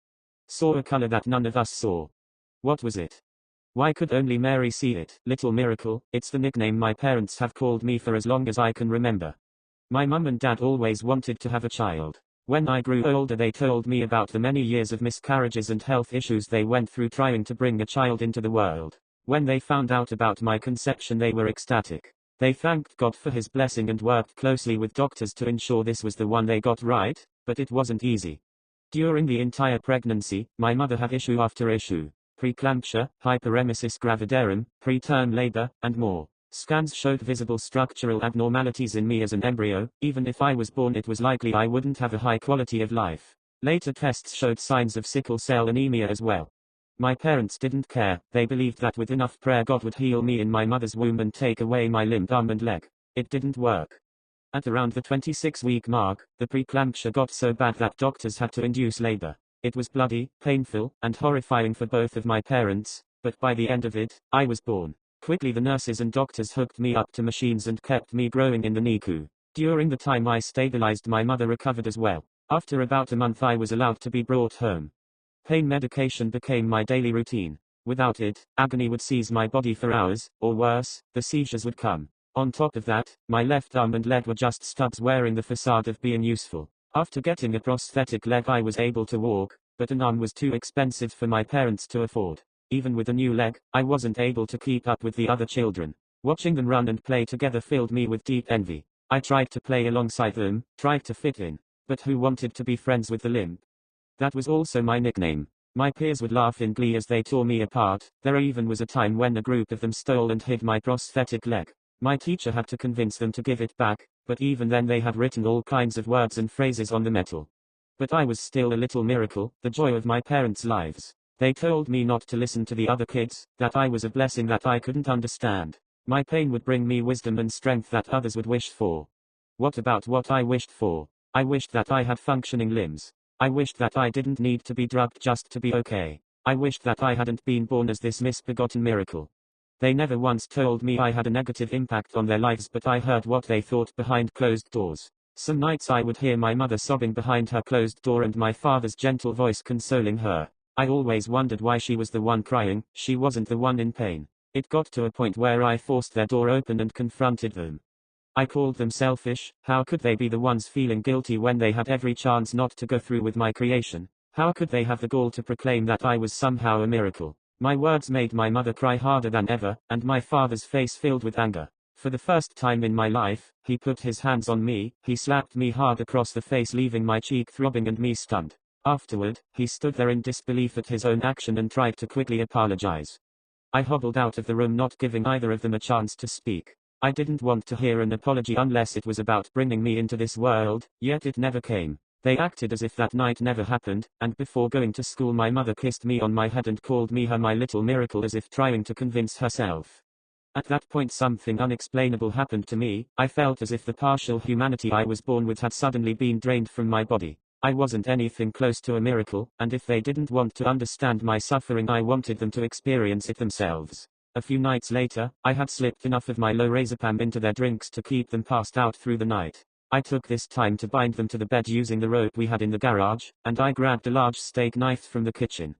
Saw a color that none of us saw. What was it? Why could only Mary see it? Little Miracle, it's the nickname my parents have called me for as long as I can remember. My mum and dad always wanted to have a child. When I grew older they told me about the many years of miscarriages and health issues they went through trying to bring a child into the world. When they found out about my conception they were ecstatic. They thanked God for his blessing and worked closely with doctors to ensure this was the one they got right, but it wasn't easy. During the entire pregnancy, my mother had issue after issue. Preeclampsia, hyperemesis gravidarum, preterm labor, and more. Scans showed visible structural abnormalities in me as an embryo. Even if I was born it was likely I wouldn't have a high quality of life. Later tests showed signs of sickle cell anemia as well. My parents didn't care. They believed that with enough prayer God would heal me in my mother's womb and take away my limp arm and leg. It didn't work. At around the 26-week mark, the preeclampsia got so bad that doctors had to induce labor. It was bloody, painful, and horrifying for both of my parents, but by the end of it, I was born. Quickly the nurses and doctors hooked me up to machines and kept me growing in the NICU. During the time I stabilized, my mother recovered as well. After about a month I was allowed to be brought home. Pain medication became my daily routine. Without it, agony would seize my body for hours, or worse, the seizures would come. On top of that, my left arm and leg were just stubs wearing the facade of being useful. After getting a prosthetic leg I was able to walk, but an arm was too expensive for my parents to afford. Even with a new leg, I wasn't able to keep up with the other children. Watching them run and play together filled me with deep envy. I tried to play alongside them, tried to fit in. But who wanted to be friends with the limp? That was also my nickname. My peers would laugh in glee as they tore me apart. There even was a time when a group of them stole and hid my prosthetic leg. My teacher had to convince them to give it back, but even then they had written all kinds of words and phrases on the metal. But I was still a little miracle, the joy of my parents' lives. They told me not to listen to the other kids, that I was a blessing that I couldn't understand. My pain would bring me wisdom and strength that others would wish for. What about what I wished for? I wished that I had functioning limbs. I wished that I didn't need to be drugged just to be okay. I wished that I hadn't been born as this misbegotten miracle. They never once told me I had a negative impact on their lives, but I heard what they thought behind closed doors. Some nights I would hear my mother sobbing behind her closed door and my father's gentle voice consoling her. I always wondered why she was the one crying, she wasn't the one in pain. It got to a point where I forced their door open and confronted them. I called them selfish. How could they be the ones feeling guilty when they had every chance not to go through with my creation? How could they have the gall to proclaim that I was somehow a miracle? My words made my mother cry harder than ever, and my father's face filled with anger. For the first time in my life, he put his hands on me, he slapped me hard across the face, leaving my cheek throbbing and me stunned. Afterward, he stood there in disbelief at his own action and tried to quickly apologize. I hobbled out of the room, not giving either of them a chance to speak. I didn't want to hear an apology unless it was about bringing me into this world, yet it never came. They acted as if that night never happened, and before going to school my mother kissed me on my head and called me her my little miracle, as if trying to convince herself. At that point something unexplainable happened to me. I felt as if the partial humanity I was born with had suddenly been drained from my body. I wasn't anything close to a miracle, and if they didn't want to understand my suffering I wanted them to experience it themselves. A few nights later, I had slipped enough of my lorazepam into their drinks to keep them passed out through the night. I took this time to bind them to the bed using the rope we had in the garage, and I grabbed a large steak knife from the kitchen.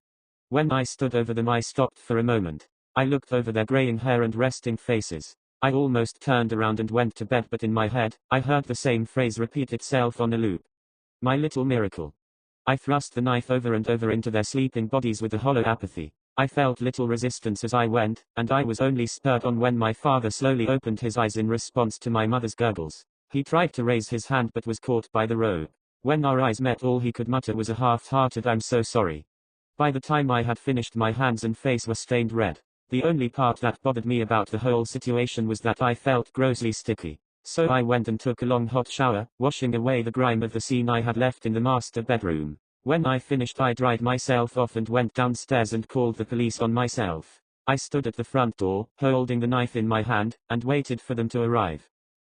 When I stood over them I stopped for a moment. I looked over their graying hair and resting faces. I almost turned around and went to bed, but in my head, I heard the same phrase repeat itself on a loop. My little miracle. I thrust the knife over and over into their sleeping bodies with a hollow apathy. I felt little resistance as I went, and I was only spurred on when my father slowly opened his eyes in response to my mother's gurgles. He tried to raise his hand but was caught by the rope. When our eyes met all he could mutter was a half-hearted "I'm so sorry." By the time I had finished my hands and face were stained red. The only part that bothered me about the whole situation was that I felt grossly sticky. So I went and took a long hot shower, washing away the grime of the scene I had left in the master bedroom. When I finished I dried myself off and went downstairs and called the police on myself. I stood at the front door, holding the knife in my hand, and waited for them to arrive.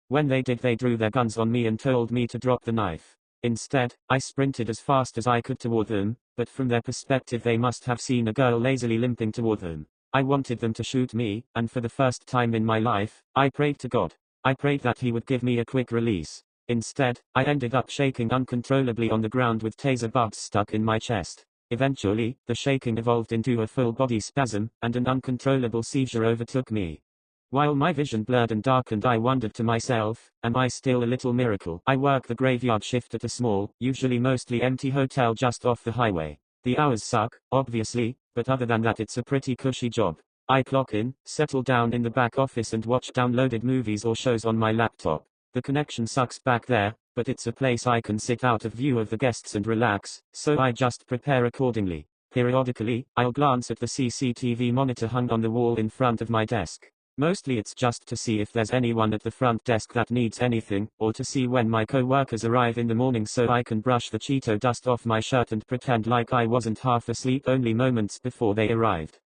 When they did they drew their guns on me and told me to drop the knife. Instead, I sprinted as fast as I could toward them, but from their perspective they must have seen a girl lazily limping toward them. I wanted them to shoot me, and for the first time in my life, I prayed to God. I prayed that he would give me a quick release. Instead, I ended up shaking uncontrollably on the ground with taser barbs stuck in my chest. Eventually, the shaking evolved into a full body spasm, and an uncontrollable seizure overtook me. While my vision blurred and darkened I wondered to myself, am I still a little miracle? I work the graveyard shift at a small, usually mostly empty hotel just off the highway. The hours suck, obviously, but other than that it's a pretty cushy job. I clock in, settle down in the back office and watch downloaded movies or shows on my laptop. The connection sucks back there, but it's a place I can sit out of view of the guests and relax, so I just prepare accordingly. Periodically, I'll glance at the CCTV monitor hung on the wall in front of my desk. Mostly it's just to see if there's anyone at the front desk that needs anything, or to see when my co-workers arrive in the morning so I can brush the Cheeto dust off my shirt and pretend like I wasn't half asleep only moments before they arrived.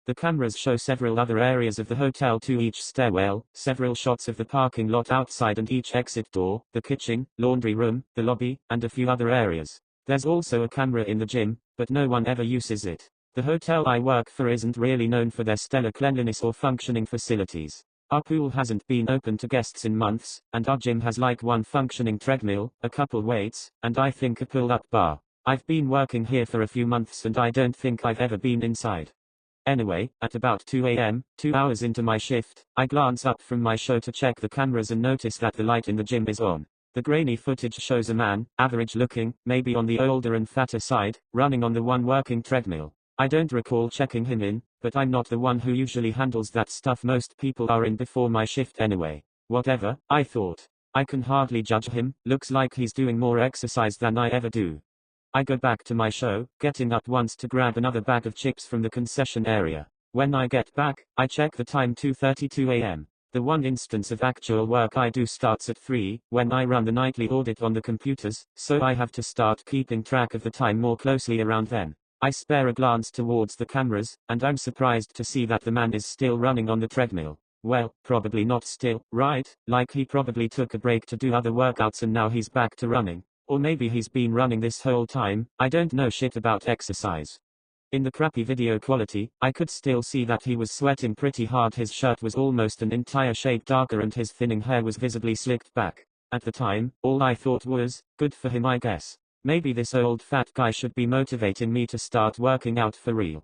The cameras show several other areas of the hotel too, each stairwell, several shots of the parking lot outside and each exit door, the kitchen, laundry room, the lobby, and a few other areas. There's also a camera in the gym, but no one ever uses it. The hotel I work for isn't really known for their stellar cleanliness or functioning facilities. Our pool hasn't been open to guests in months, and our gym has like one functioning treadmill, a couple weights, and I think a pull-up bar. I've been working here for a few months and I don't think I've ever been inside. Anyway, at about 2 a.m., 2 hours into my shift, I glance up from my show to check the cameras and notice that the light in the gym is on. The grainy footage shows a man, average looking, maybe on the older and fatter side, running on the one working treadmill. I don't recall checking him in, but I'm not the one who usually handles that stuff. Most people are in before my shift anyway. Whatever, I thought. I can hardly judge him, looks like he's doing more exercise than I ever do. I go back to my show, getting up once to grab another bag of chips from the concession area. When I get back, I check the time, 2:32 a.m. The one instance of actual work I do starts at 3, when I run the nightly audit on the computers, so I have to start keeping track of the time more closely around then. I spare a glance towards the cameras, and I'm surprised to see that the man is still running on the treadmill. Well, probably not still, right? Like he probably took a break to do other workouts and now he's back to running. Or maybe he's been running this whole time. I don't know shit about exercise. In the crappy video quality, I could still see that he was sweating pretty hard. His shirt was almost an entire shade darker and his thinning hair was visibly slicked back. At the time, all I thought was, good for him, I guess. Maybe this old fat guy should be motivating me to start working out for real.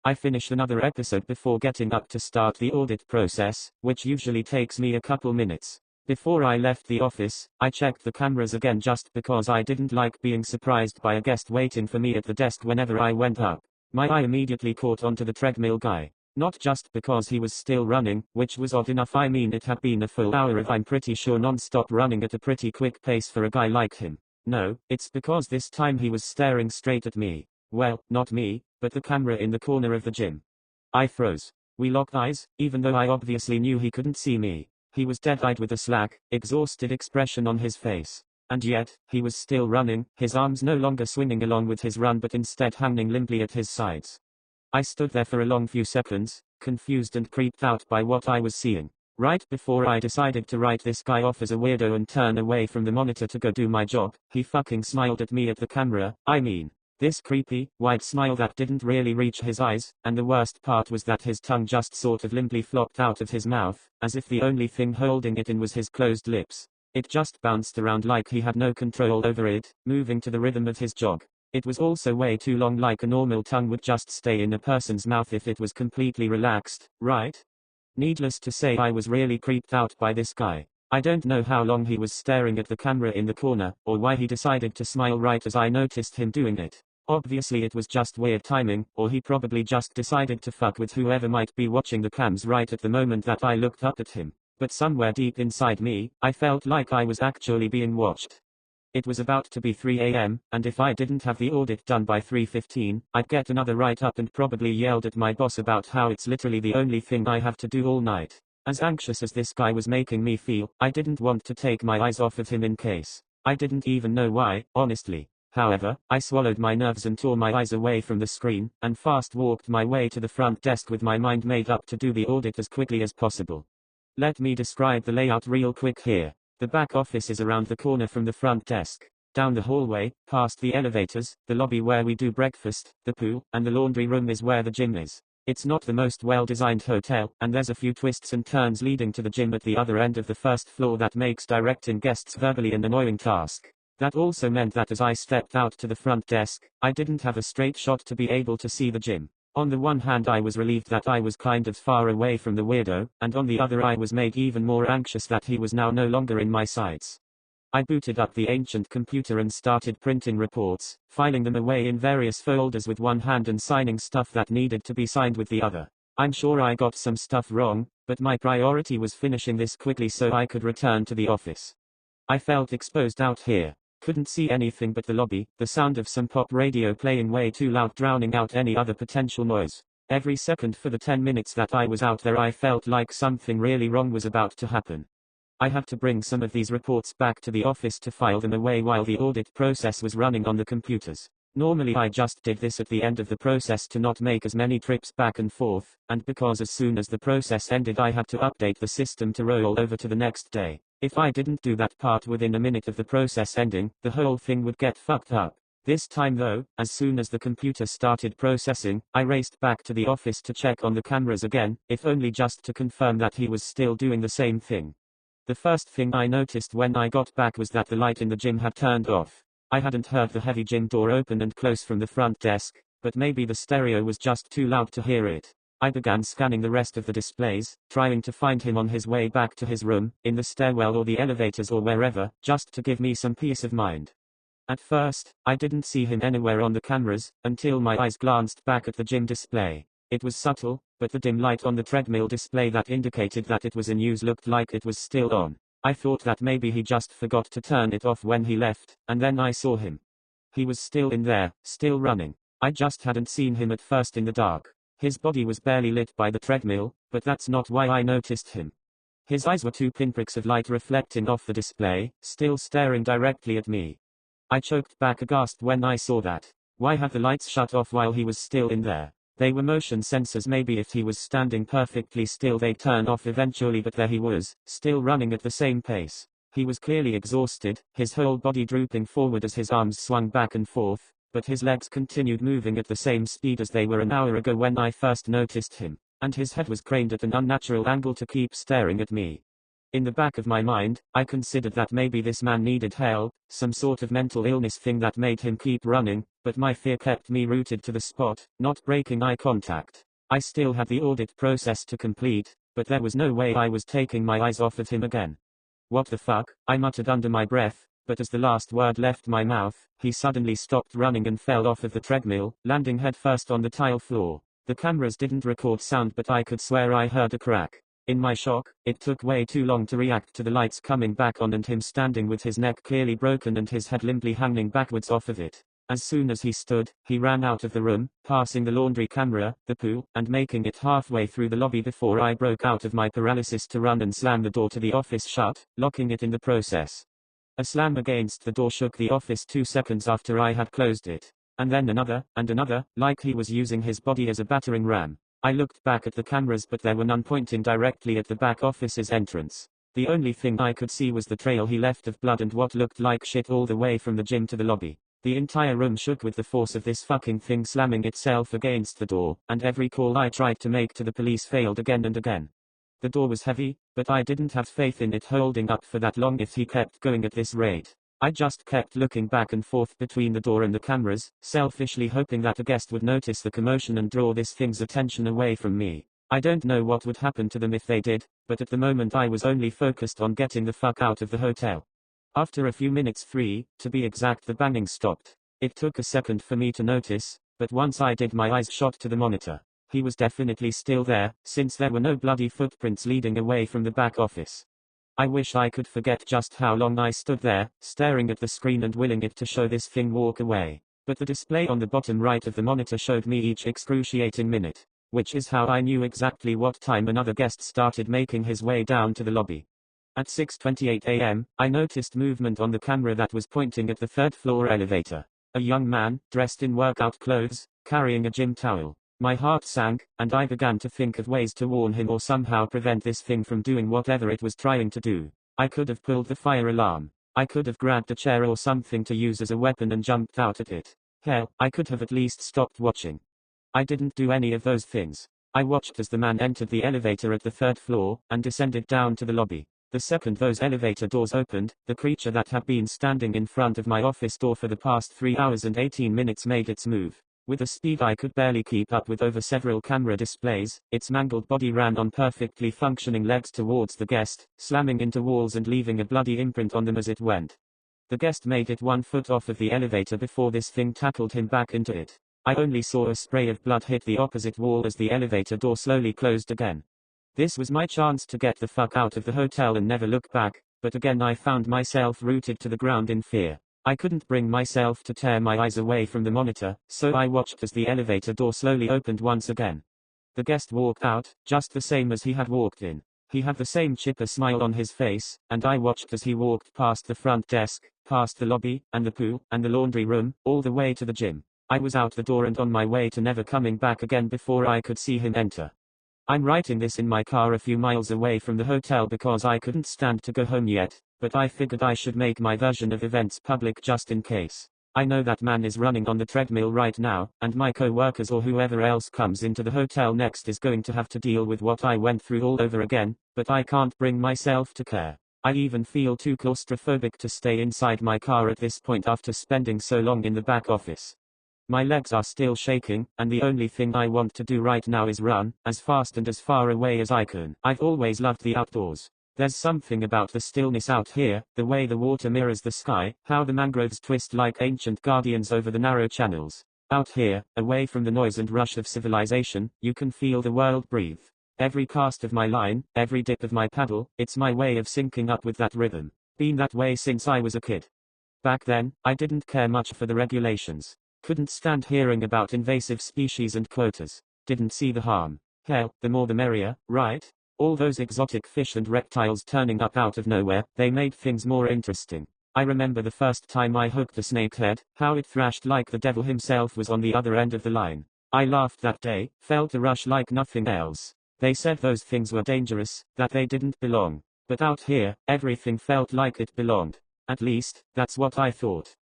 I finished another episode before getting up to start the audit process, which usually takes me a couple minutes. Before I left the office, I checked the cameras again just because I didn't like being surprised by a guest waiting for me at the desk whenever I went up. My eye immediately caught onto the treadmill guy. Not just because he was still running, which was odd enough. I mean, it had been a full hour of, I'm pretty sure, non-stop running at a pretty quick pace for a guy like him. No, it's because this time he was staring straight at me. Well, not me, but the camera in the corner of the gym. I froze. We locked eyes, even though I obviously knew he couldn't see me. He was dead-eyed with a slack, exhausted expression on his face. And yet, he was still running, his arms no longer swinging along with his run but instead hanging limply at his sides. I stood there for a long few seconds, confused and creeped out by what I was seeing. Right before I decided to write this guy off as a weirdo and turn away from the monitor to go do my job, he fucking smiled at me at the camera. I mean, this creepy, wide smile that didn't really reach his eyes, and the worst part was that his tongue just sort of limply flopped out of his mouth, as if the only thing holding it in was his closed lips. It just bounced around like he had no control over it, moving to the rhythm of his jog. It was also way too long, like a normal tongue would just stay in a person's mouth if it was completely relaxed, right? Needless to say, I was really creeped out by this guy. I don't know how long he was staring at the camera in the corner, or why he decided to smile right as I noticed him doing it. Obviously it was just weird timing, or he probably just decided to fuck with whoever might be watching the cams right at the moment that I looked up at him. But somewhere deep inside me, I felt like I was actually being watched. It was about to be 3 a.m., and if I didn't have the audit done by 3:15, I'd get another write-up and probably yelled at my boss about how it's literally the only thing I have to do all night. As anxious as this guy was making me feel, I didn't want to take my eyes off of him in case. I didn't even know why, honestly. However, I swallowed my nerves and tore my eyes away from the screen, and fast walked my way to the front desk with my mind made up to do the audit as quickly as possible. Let me describe the layout real quick here. The back office is around the corner from the front desk. Down the hallway, past the elevators, the lobby where we do breakfast, the pool, and the laundry room is where the gym is. It's not the most well-designed hotel, and there's a few twists and turns leading to the gym at the other end of the first floor that makes directing guests verbally an annoying task. That also meant that as I stepped out to the front desk, I didn't have a straight shot to be able to see the gym. On the one hand, I was relieved that I was kind of far away from the weirdo, and on the other I was made even more anxious that he was now no longer in my sights. I booted up the ancient computer and started printing reports, filing them away in various folders with one hand and signing stuff that needed to be signed with the other. I'm sure I got some stuff wrong, but my priority was finishing this quickly so I could return to the office. I felt exposed out here. Couldn't see anything but the lobby, the sound of some pop radio playing way too loud drowning out any other potential noise. Every second for the 10 minutes that I was out there I felt like something really wrong was about to happen. I had to bring some of these reports back to the office to file them away while the audit process was running on the computers. Normally I just did this at the end of the process to not make as many trips back and forth, and because as soon as the process ended I had to update the system to roll over to the next day. If I didn't do that part within a minute of the process ending, the whole thing would get fucked up. This time though, as soon as the computer started processing, I raced back to the office to check on the cameras again, if only just to confirm that he was still doing the same thing. The first thing I noticed when I got back was that the light in the gym had turned off. I hadn't heard the heavy gym door open and close from the front desk, but maybe the stereo was just too loud to hear it. I began scanning the rest of the displays, trying to find him on his way back to his room, in the stairwell or the elevators or wherever, just to give me some peace of mind. At first, I didn't see him anywhere on the cameras, until my eyes glanced back at the gym display. It was subtle, but the dim light on the treadmill display that indicated that it was in use looked like it was still on. I thought that maybe he just forgot to turn it off when he left, and then I saw him. He was still in there, still running. I just hadn't seen him at first in the dark. His body was barely lit by the treadmill, but that's not why I noticed him. His eyes were two pinpricks of light reflecting off the display, still staring directly at me. I choked back aghast when I saw that. Why have the lights shut off while he was still in there? They were motion sensors. Maybe if he was standing perfectly still they'd turn off eventually, but there he was, still running at the same pace. He was clearly exhausted, his whole body drooping forward as his arms swung back and forth, but his legs continued moving at the same speed as they were an hour ago when I first noticed him, and his head was craned at an unnatural angle to keep staring at me. In the back of my mind, I considered that maybe this man needed help, some sort of mental illness thing that made him keep running, but my fear kept me rooted to the spot, not breaking eye contact. I still had the audit process to complete, but there was no way I was taking my eyes off of him again. What the fuck, I muttered under my breath, but as the last word left my mouth, he suddenly stopped running and fell off of the treadmill, landing headfirst on the tile floor. The cameras didn't record sound, but I could swear I heard a crack. In my shock, it took way too long to react to the lights coming back on and him standing with his neck clearly broken and his head limply hanging backwards off of it. As soon as he stood, he ran out of the room, passing the laundry camera, the pool, and making it halfway through the lobby before I broke out of my paralysis to run and slam the door to the office shut, locking it in the process. A slam against the door shook the office 2 seconds after I had closed it. And then another, and another, like he was using his body as a battering ram. I looked back at the cameras, but there were none pointing directly at the back office's entrance. The only thing I could see was the trail he left of blood and what looked like shit all the way from the gym to the lobby. The entire room shook with the force of this fucking thing slamming itself against the door, and every call I tried to make to the police failed again and again. The door was heavy, but I didn't have faith in it holding up for that long if he kept going at this rate. I just kept looking back and forth between the door and the cameras, selfishly hoping that a guest would notice the commotion and draw this thing's attention away from me. I don't know what would happen to them if they did, but at the moment I was only focused on getting the fuck out of the hotel. After a few minutes, 3, to be exact, the banging stopped. It took a second for me to notice, but once I did my eyes shot to the monitor. He was definitely still there, since there were no bloody footprints leading away from the back office. I wish I could forget just how long I stood there, staring at the screen and willing it to show this thing walk away. But the display on the bottom right of the monitor showed me each excruciating minute, which is how I knew exactly what time another guest started making his way down to the lobby. At 6:28 a.m., I noticed movement on the camera that was pointing at the third-floor elevator. A young man, dressed in workout clothes, carrying a gym towel. My heart sank, and I began to think of ways to warn him or somehow prevent this thing from doing whatever it was trying to do. I could have pulled the fire alarm. I could have grabbed a chair or something to use as a weapon and jumped out at it. Hell, I could have at least stopped watching. I didn't do any of those things. I watched as the man entered the elevator at the third floor, and descended down to the lobby. The second those elevator doors opened, the creature that had been standing in front of my office door for the past 3 hours and 18 minutes made its move. With a speed I could barely keep up with over several camera displays, its mangled body ran on perfectly functioning legs towards the guest, slamming into walls and leaving a bloody imprint on them as it went. The guest made it 1 foot off of the elevator before this thing tackled him back into it. I only saw a spray of blood hit the opposite wall as the elevator door slowly closed again. This was my chance to get the fuck out of the hotel and never look back, but again I found myself rooted to the ground in fear. I couldn't bring myself to tear my eyes away from the monitor, so I watched as the elevator door slowly opened once again. The guest walked out, just the same as he had walked in. He had the same chipper smile on his face, and I watched as he walked past the front desk, past the lobby, and the pool, and the laundry room, all the way to the gym. I was out the door and on my way to never coming back again before I could see him enter. I'm writing this in my car a few miles away from the hotel because I couldn't stand to go home yet, but I figured I should make my version of events public just in case. I know that man is running on the treadmill right now, and my co-workers or whoever else comes into the hotel next is going to have to deal with what I went through all over again, but I can't bring myself to care. I even feel too claustrophobic to stay inside my car at this point after spending so long in the back office. My legs are still shaking, and the only thing I want to do right now is run, as fast and as far away as I can. I've always loved the outdoors. There's something about the stillness out here, the way the water mirrors the sky, how the mangroves twist like ancient guardians over the narrow channels. Out here, away from the noise and rush of civilization, you can feel the world breathe. Every cast of my line, every dip of my paddle, it's my way of syncing up with that rhythm. Been that way since I was a kid. Back then, I didn't care much for the regulations. Couldn't stand hearing about invasive species and quotas. Didn't see the harm. Hell, the more the merrier, right? All those exotic fish and reptiles turning up out of nowhere, they made things more interesting. I remember the first time I hooked a snakehead, how it thrashed like the devil himself was on the other end of the line. I laughed that day, felt a rush like nothing else. They said those things were dangerous, that they didn't belong. But out here, everything felt like it belonged. At least, that's what I thought.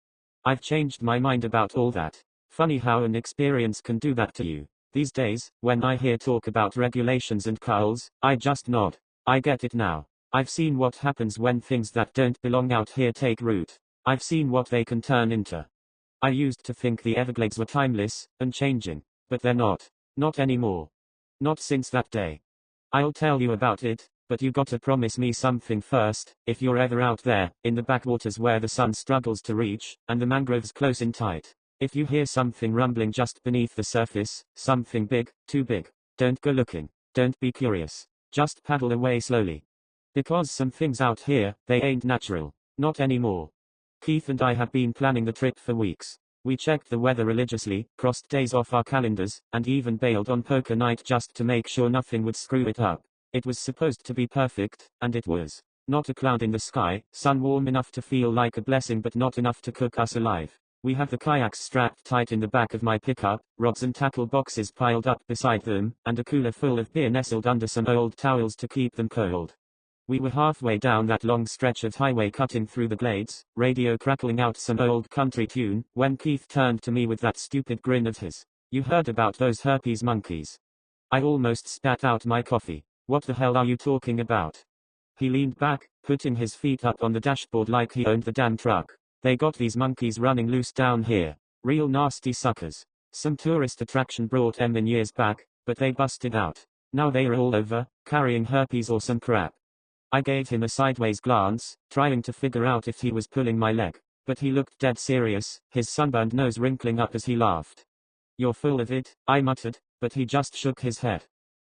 I've changed my mind about all that. Funny how an experience can do that to you. These days, when I hear talk about regulations and culls, I just nod. I get it now. I've seen what happens when things that don't belong out here take root. I've seen what they can turn into. I used to think the Everglades were timeless and changing, but they're not. Not anymore. Not since that day. I'll tell you about it, but you gotta promise me something first. If you're ever out there, in the backwaters where the sun struggles to reach, and the mangroves close in tight. If you hear something rumbling just beneath the surface, something big, too big, don't go looking. Don't be curious. Just paddle away slowly. Because some things out here, they ain't natural. Not anymore. Keith and I have been planning the trip for weeks. We checked the weather religiously, crossed days off our calendars, and even bailed on poker night just to make sure nothing would screw it up. It was supposed to be perfect, and it was. Not a cloud in the sky, sun warm enough to feel like a blessing but not enough to cook us alive. We have the kayaks strapped tight in the back of my pickup, rods and tackle boxes piled up beside them, and a cooler full of beer nestled under some old towels to keep them cold. We were halfway down that long stretch of highway cutting through the glades, radio crackling out some old country tune, when Keith turned to me with that stupid grin of his. You heard about those herpes monkeys? I almost spat out my coffee. What the hell are you talking about? He leaned back, putting his feet up on the dashboard like he owned the damn truck. They got these monkeys running loose down here. Real nasty suckers. Some tourist attraction brought them in years back, but they busted out. Now they are all over, carrying herpes or some crap. I gave him a sideways glance, trying to figure out if he was pulling my leg. But he looked dead serious, his sunburned nose wrinkling up as he laughed. You're full of it, I muttered, but he just shook his head.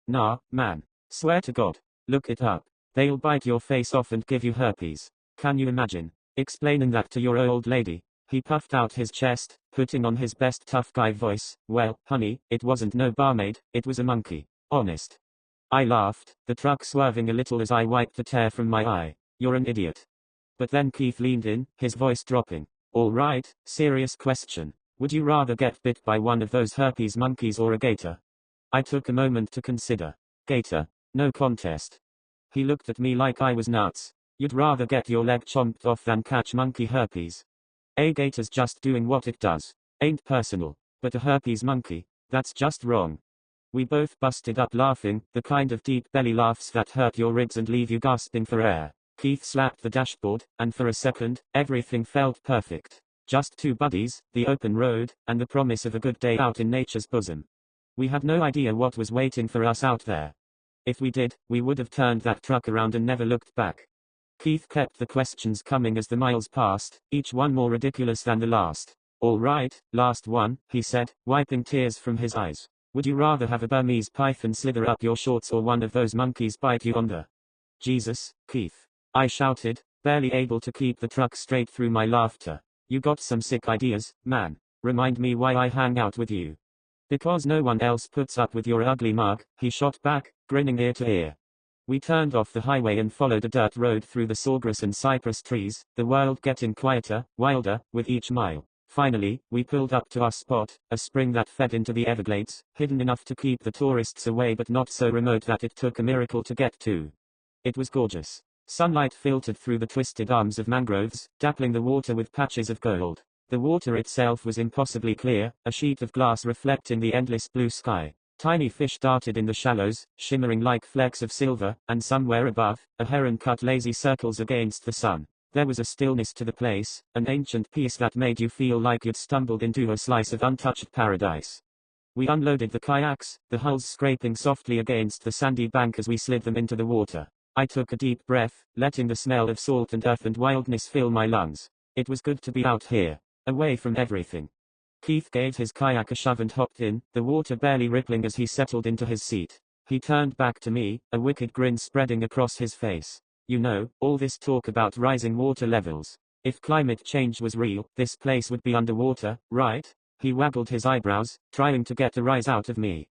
Nah, man. Swear to God. Look it up. They'll bite your face off and give you herpes. Can you imagine? Explaining that to your old lady. He puffed out his chest, putting on his best tough guy voice. Well, honey, it wasn't no barmaid, it was a monkey. Honest. I laughed, the truck swerving a little as I wiped a tear from my eye. You're an idiot. But then Keith leaned in, his voice dropping. All right, serious question. Would you rather get bit by one of those herpes monkeys or a gator? I took a moment to consider. Gator. No contest. He looked at me like I was nuts. You'd rather get your leg chomped off than catch monkey herpes. A gator's just doing what it does. Ain't personal. But a herpes monkey? That's just wrong. We both busted up laughing, the kind of deep belly laughs that hurt your ribs and leave you gasping for air. Keith slapped the dashboard, and for a second, everything felt perfect. Just two buddies, the open road, and the promise of a good day out in nature's bosom. We had no idea what was waiting for us out there. If we did, we would have turned that truck around and never looked back. Keith kept the questions coming as the miles passed, each one more ridiculous than the last. All right, last one, he said, wiping tears from his eyes. Would you rather have a Burmese python slither up your shorts or one of those monkeys bite you on the... Jesus, Keith. I shouted, barely able to keep the truck straight through my laughter. You got some sick ideas, man. Remind me why I hang out with you. Because no one else puts up with your ugly mug, he shot back, grinning ear to ear. We turned off the highway and followed a dirt road through the sawgrass and cypress trees, the world getting quieter, wilder, with each mile. Finally, we pulled up to our spot, a spring that fed into the Everglades, hidden enough to keep the tourists away but not so remote that it took a miracle to get to. It was gorgeous. Sunlight filtered through the twisted arms of mangroves, dappling the water with patches of gold. The water itself was impossibly clear, a sheet of glass reflecting the endless blue sky. Tiny fish darted in the shallows, shimmering like flecks of silver, and somewhere above, a heron cut lazy circles against the sun. There was a stillness to the place, an ancient peace that made you feel like you'd stumbled into a slice of untouched paradise. We unloaded the kayaks, the hulls scraping softly against the sandy bank as we slid them into the water. I took a deep breath, letting the smell of salt and earth and wildness fill my lungs. It was good to be out here, away from everything. Keith gave his kayak a shove and hopped in, the water barely rippling as he settled into his seat. He turned back to me, a wicked grin spreading across his face. You know, all this talk about rising water levels. If climate change was real, this place would be underwater, right? He waggled his eyebrows, trying to get a rise out of me.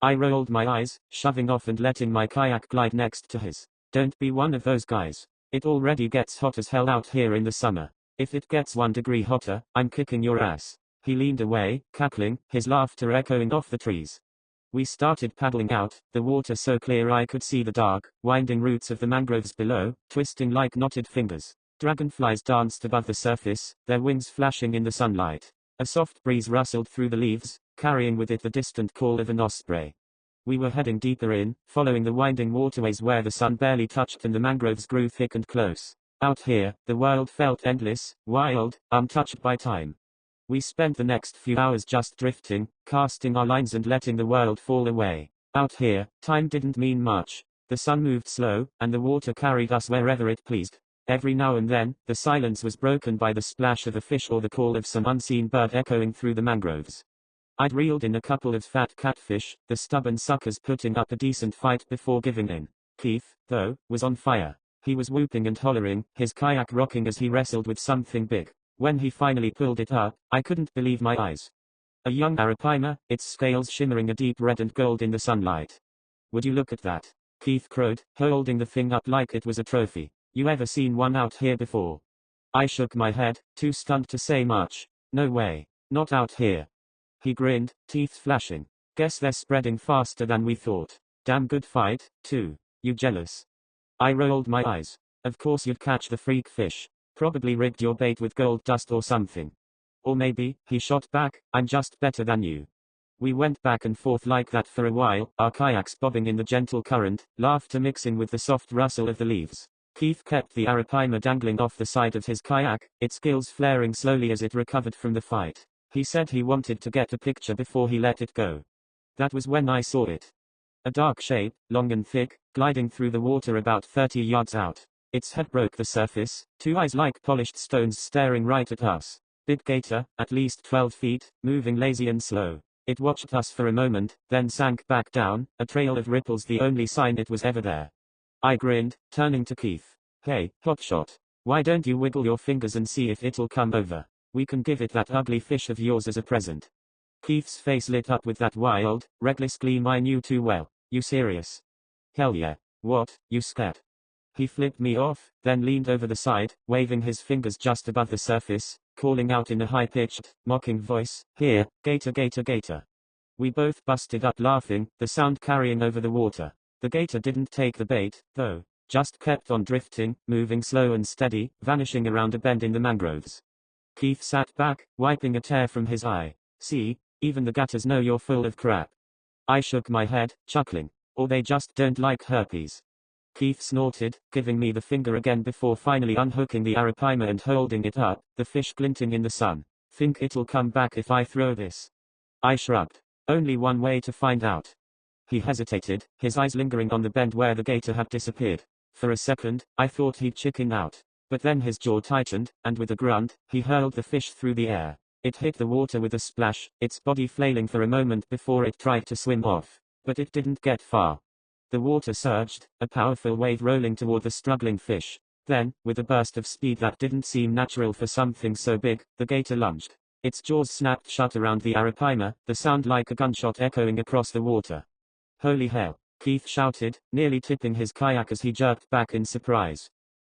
I rolled my eyes, shoving off and letting my kayak glide next to his. Don't be one of those guys. It already gets hot as hell out here in the summer. If it gets 1 degree hotter, I'm kicking your ass. He leaned away, cackling, his laughter echoing off the trees. We started paddling out, the water so clear I could see the dark, winding roots of the mangroves below, twisting like knotted fingers. Dragonflies danced above the surface, their wings flashing in the sunlight. A soft breeze rustled through the leaves, carrying with it the distant call of an osprey. We were heading deeper in, following the winding waterways where the sun barely touched and the mangroves grew thick and close. Out here, the world felt endless, wild, untouched by time. We spent the next few hours just drifting, casting our lines and letting the world fall away. Out here, time didn't mean much. The sun moved slow, and the water carried us wherever it pleased. Every now and then, the silence was broken by the splash of a fish or the call of some unseen bird echoing through the mangroves. I'd reeled in a couple of fat catfish, the stubborn suckers putting up a decent fight before giving in. Keith, though, was on fire. He was whooping and hollering, his kayak rocking as he wrestled with something big. When he finally pulled it up, I couldn't believe my eyes. A young arapaima, its scales shimmering a deep red and gold in the sunlight. Would you look at that? Keith crowed, holding the thing up like it was a trophy. You ever seen one out here before? I shook my head, too stunned to say much. No way. Not out here. He grinned, teeth flashing. Guess they're spreading faster than we thought. Damn good fight, too. You jealous? I rolled my eyes. Of course you'd catch the freak fish. Probably rigged your bait with gold dust or something. Or maybe, he shot back, I'm just better than you. We went back and forth like that for a while, our kayaks bobbing in the gentle current, laughter mixing with the soft rustle of the leaves. Keith kept the arapaima dangling off the side of his kayak, its gills flaring slowly as it recovered from the fight. He said he wanted to get a picture before he let it go. That was when I saw it. A dark shape, long and thick, gliding through the water about 30 yards out. Its head broke the surface, two eyes like polished stones staring right at us. Big gator, at least 12 feet, moving lazy and slow. It watched us for a moment, then sank back down, a trail of ripples the only sign it was ever there. I grinned, turning to Keith. Hey, hotshot. Why don't you wiggle your fingers and see if it'll come over? We can give it that ugly fish of yours as a present. Keith's face lit up with that wild, reckless gleam I knew too well. You serious? Hell yeah. What, you scared? He flipped me off, then leaned over the side, waving his fingers just above the surface, calling out in a high-pitched, mocking voice, Here, gator gator gator. We both busted up laughing, the sound carrying over the water. The gator didn't take the bait, though, just kept on drifting, moving slow and steady, vanishing around a bend in the mangroves. Keith sat back, wiping a tear from his eye. See, even the gators know you're full of crap. I shook my head, chuckling. Or they just don't like herpes. Keith snorted, giving me the finger again before finally unhooking the arapaima and holding it up, the fish glinting in the sun. Think it'll come back if I throw this? I shrugged. Only one way to find out. He hesitated, his eyes lingering on the bend where the gator had disappeared. For a second, I thought he'd chicken out. But then his jaw tightened, and with a grunt, he hurled the fish through the air. It hit the water with a splash, its body flailing for a moment before it tried to swim off. But it didn't get far. The water surged, a powerful wave rolling toward the struggling fish. Then, with a burst of speed that didn't seem natural for something so big, the gator lunged. Its jaws snapped shut around the arapaima, the sound like a gunshot echoing across the water. Holy hell, Keith shouted, nearly tipping his kayak as he jerked back in surprise.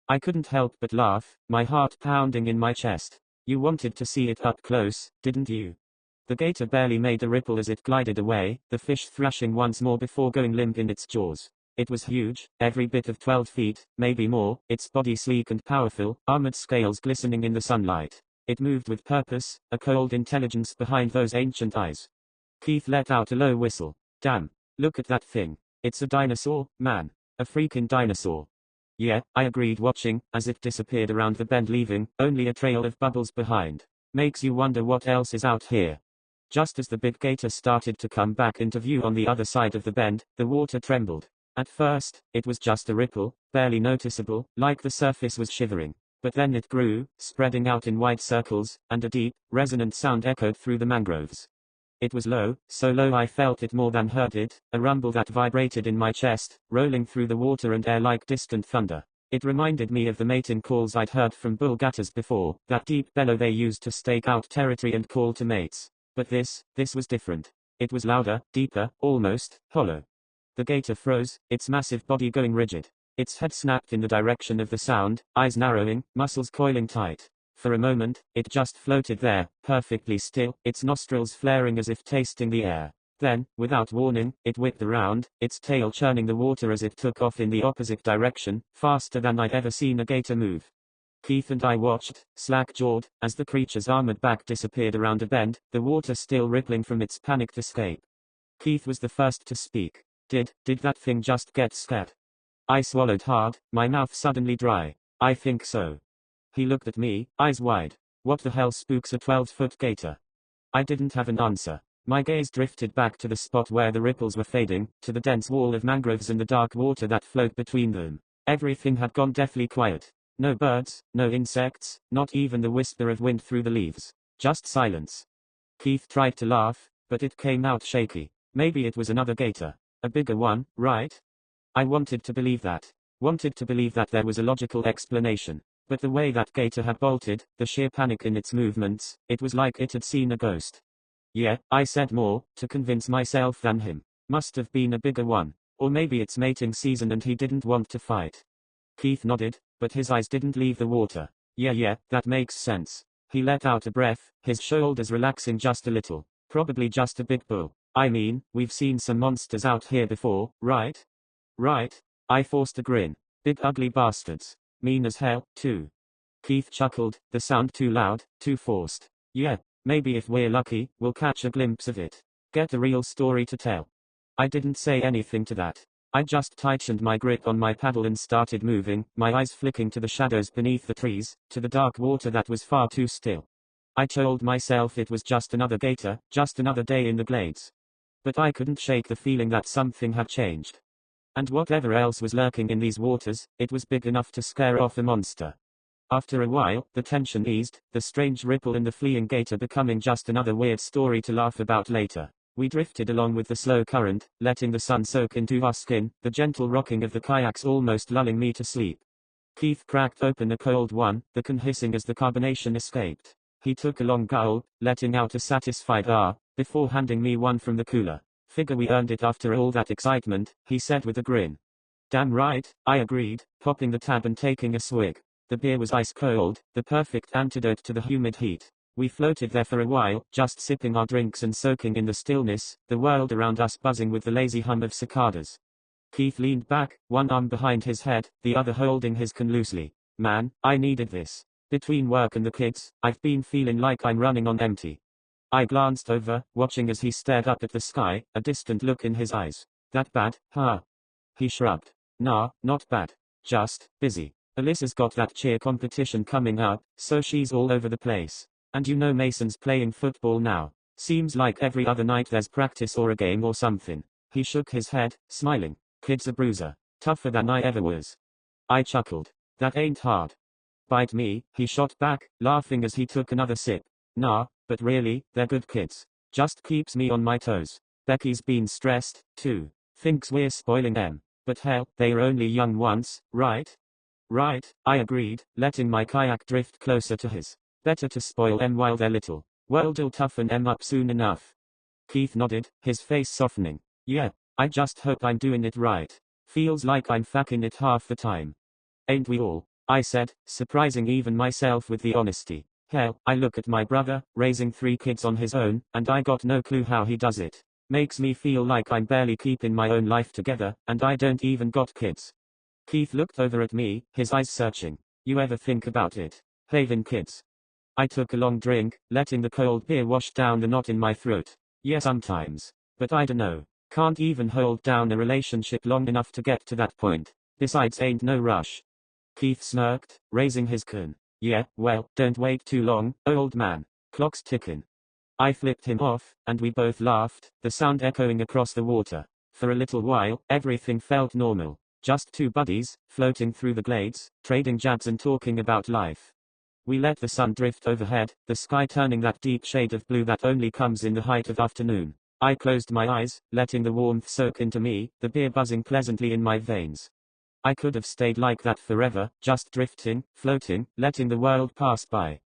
I couldn't help but laugh, my heart pounding in my chest. You wanted to see it up close, didn't you? The gator barely made a ripple as it glided away, the fish thrashing once more before going limp in its jaws. It was huge, every bit of 12 feet, maybe more, its body sleek and powerful, armored scales glistening in the sunlight. It moved with purpose, a cold intelligence behind those ancient eyes. Keith let out a low whistle. Damn, look at that thing. It's a dinosaur, man. A freaking dinosaur. Yeah, I agreed, watching as it disappeared around the bend, leaving only a trail of bubbles behind. Makes you wonder what else is out here. Just as the big gator started to come back into view on the other side of the bend, the water trembled. At first, it was just a ripple, barely noticeable, like the surface was shivering. But then it grew, spreading out in wide circles, and a deep, resonant sound echoed through the mangroves. It was low, so low I felt it more than heard it, a rumble that vibrated in my chest, rolling through the water and air like distant thunder. It reminded me of the mating calls I'd heard from bull gatters before, that deep bellow they used to stake out territory and call to mates. But this was different. It was louder, deeper, almost hollow. The gator froze, its massive body going rigid. Its head snapped in the direction of the sound, eyes narrowing, muscles coiling tight. For a moment, it just floated there, perfectly still, its nostrils flaring as if tasting the air. Then, without warning, it whipped around, its tail churning the water as it took off in the opposite direction, faster than I'd ever seen a gator move. Keith and I watched, slack-jawed, as the creature's armored back disappeared around a bend, the water still rippling from its panicked escape. Keith was the first to speak. Did that thing just get scared? I swallowed hard, my mouth suddenly dry. I think so. He looked at me, eyes wide. What the hell spooks a 12-foot gator? I didn't have an answer. My gaze drifted back to the spot where the ripples were fading, to the dense wall of mangroves and the dark water that flowed between them. Everything had gone deathly quiet. No birds, no insects, not even the whisper of wind through the leaves. Just silence. Keith tried to laugh, but it came out shaky. Maybe it was another gator. A bigger one, right? I wanted to believe that. Wanted to believe that there was a logical explanation. But the way that gator had bolted, the sheer panic in its movements, it was like it had seen a ghost. Yeah, I said more, to convince myself than him. Must have been a bigger one. Or maybe it's mating season and he didn't want to fight. Keith nodded, but his eyes didn't leave the water. Yeah, that makes sense. He let out a breath, his shoulders relaxing just a little. Probably just a big bull. I mean, we've seen some monsters out here before, right? Right? I forced a grin. Big ugly bastards. Mean as hell, too. Keith chuckled, the sound too loud, too forced. Yeah, maybe if we're lucky, we'll catch a glimpse of it. Get a real story to tell. I didn't say anything to that. I just tightened my grip on my paddle and started moving, my eyes flicking to the shadows beneath the trees, to the dark water that was far too still. I told myself it was just another gator, just another day in the glades. But I couldn't shake the feeling that something had changed. And whatever else was lurking in these waters, it was big enough to scare off a monster. After a while, the tension eased, the strange ripple in the fleeing gator becoming just another weird story to laugh about later. We drifted along with the slow current, letting the sun soak into our skin, the gentle rocking of the kayaks almost lulling me to sleep. Keith cracked open a cold one, the can hissing as the carbonation escaped. He took a long gulp, letting out a satisfied ah, before handing me one from the cooler. Figure we earned it after all that excitement, he said with a grin. Damn right, I agreed, popping the tab and taking a swig. The beer was ice cold, the perfect antidote to the humid heat. We floated there for a while, just sipping our drinks and soaking in the stillness, the world around us buzzing with the lazy hum of cicadas. Keith leaned back, one arm behind his head, the other holding his can loosely. Man, I needed this. Between work and the kids, I've been feeling like I'm running on empty. I glanced over, watching as he stared up at the sky, a distant look in his eyes. That bad, huh? He shrugged. Nah, not bad. Just busy. Alyssa's got that cheer competition coming up, so she's all over the place. And you know Mason's playing football now. Seems like every other night there's practice or a game or something. He shook his head, smiling. Kid's a bruiser. Tougher than I ever was. I chuckled. That ain't hard. Bite me, he shot back, laughing as he took another sip. Nah, but really, they're good kids. Just keeps me on my toes. Becky's been stressed, too. Thinks we're spoiling them. But hell, they're only young once, right? Right, I agreed, letting my kayak drift closer to his. Better to spoil them while they're little. World'll toughen them up soon enough. Keith nodded, his face softening. Yeah, I just hope I'm doing it right. Feels like I'm fucking it half the time. Ain't we all? I said, surprising even myself with the honesty. Hell, I look at my brother, raising 3 kids on his own, and I got no clue how he does it. Makes me feel like I'm barely keeping my own life together, and I don't even got kids. Keith looked over at me, his eyes searching. You ever think about it? Having kids? I took a long drink, letting the cold beer wash down the knot in my throat. Yeah, sometimes. But I dunno. Can't even hold down a relationship long enough to get to that point. Besides, ain't no rush. Keith smirked, raising his chin. Yeah, well, don't wait too long, old man. Clock's ticking. I flipped him off, and we both laughed, the sound echoing across the water. For a little while, everything felt normal. Just two buddies, floating through the glades, trading jabs and talking about life. We let the sun drift overhead, the sky turning that deep shade of blue that only comes in the height of afternoon. I closed my eyes, letting the warmth soak into me, the beer buzzing pleasantly in my veins. I could have stayed like that forever, just drifting, floating, letting the world pass by.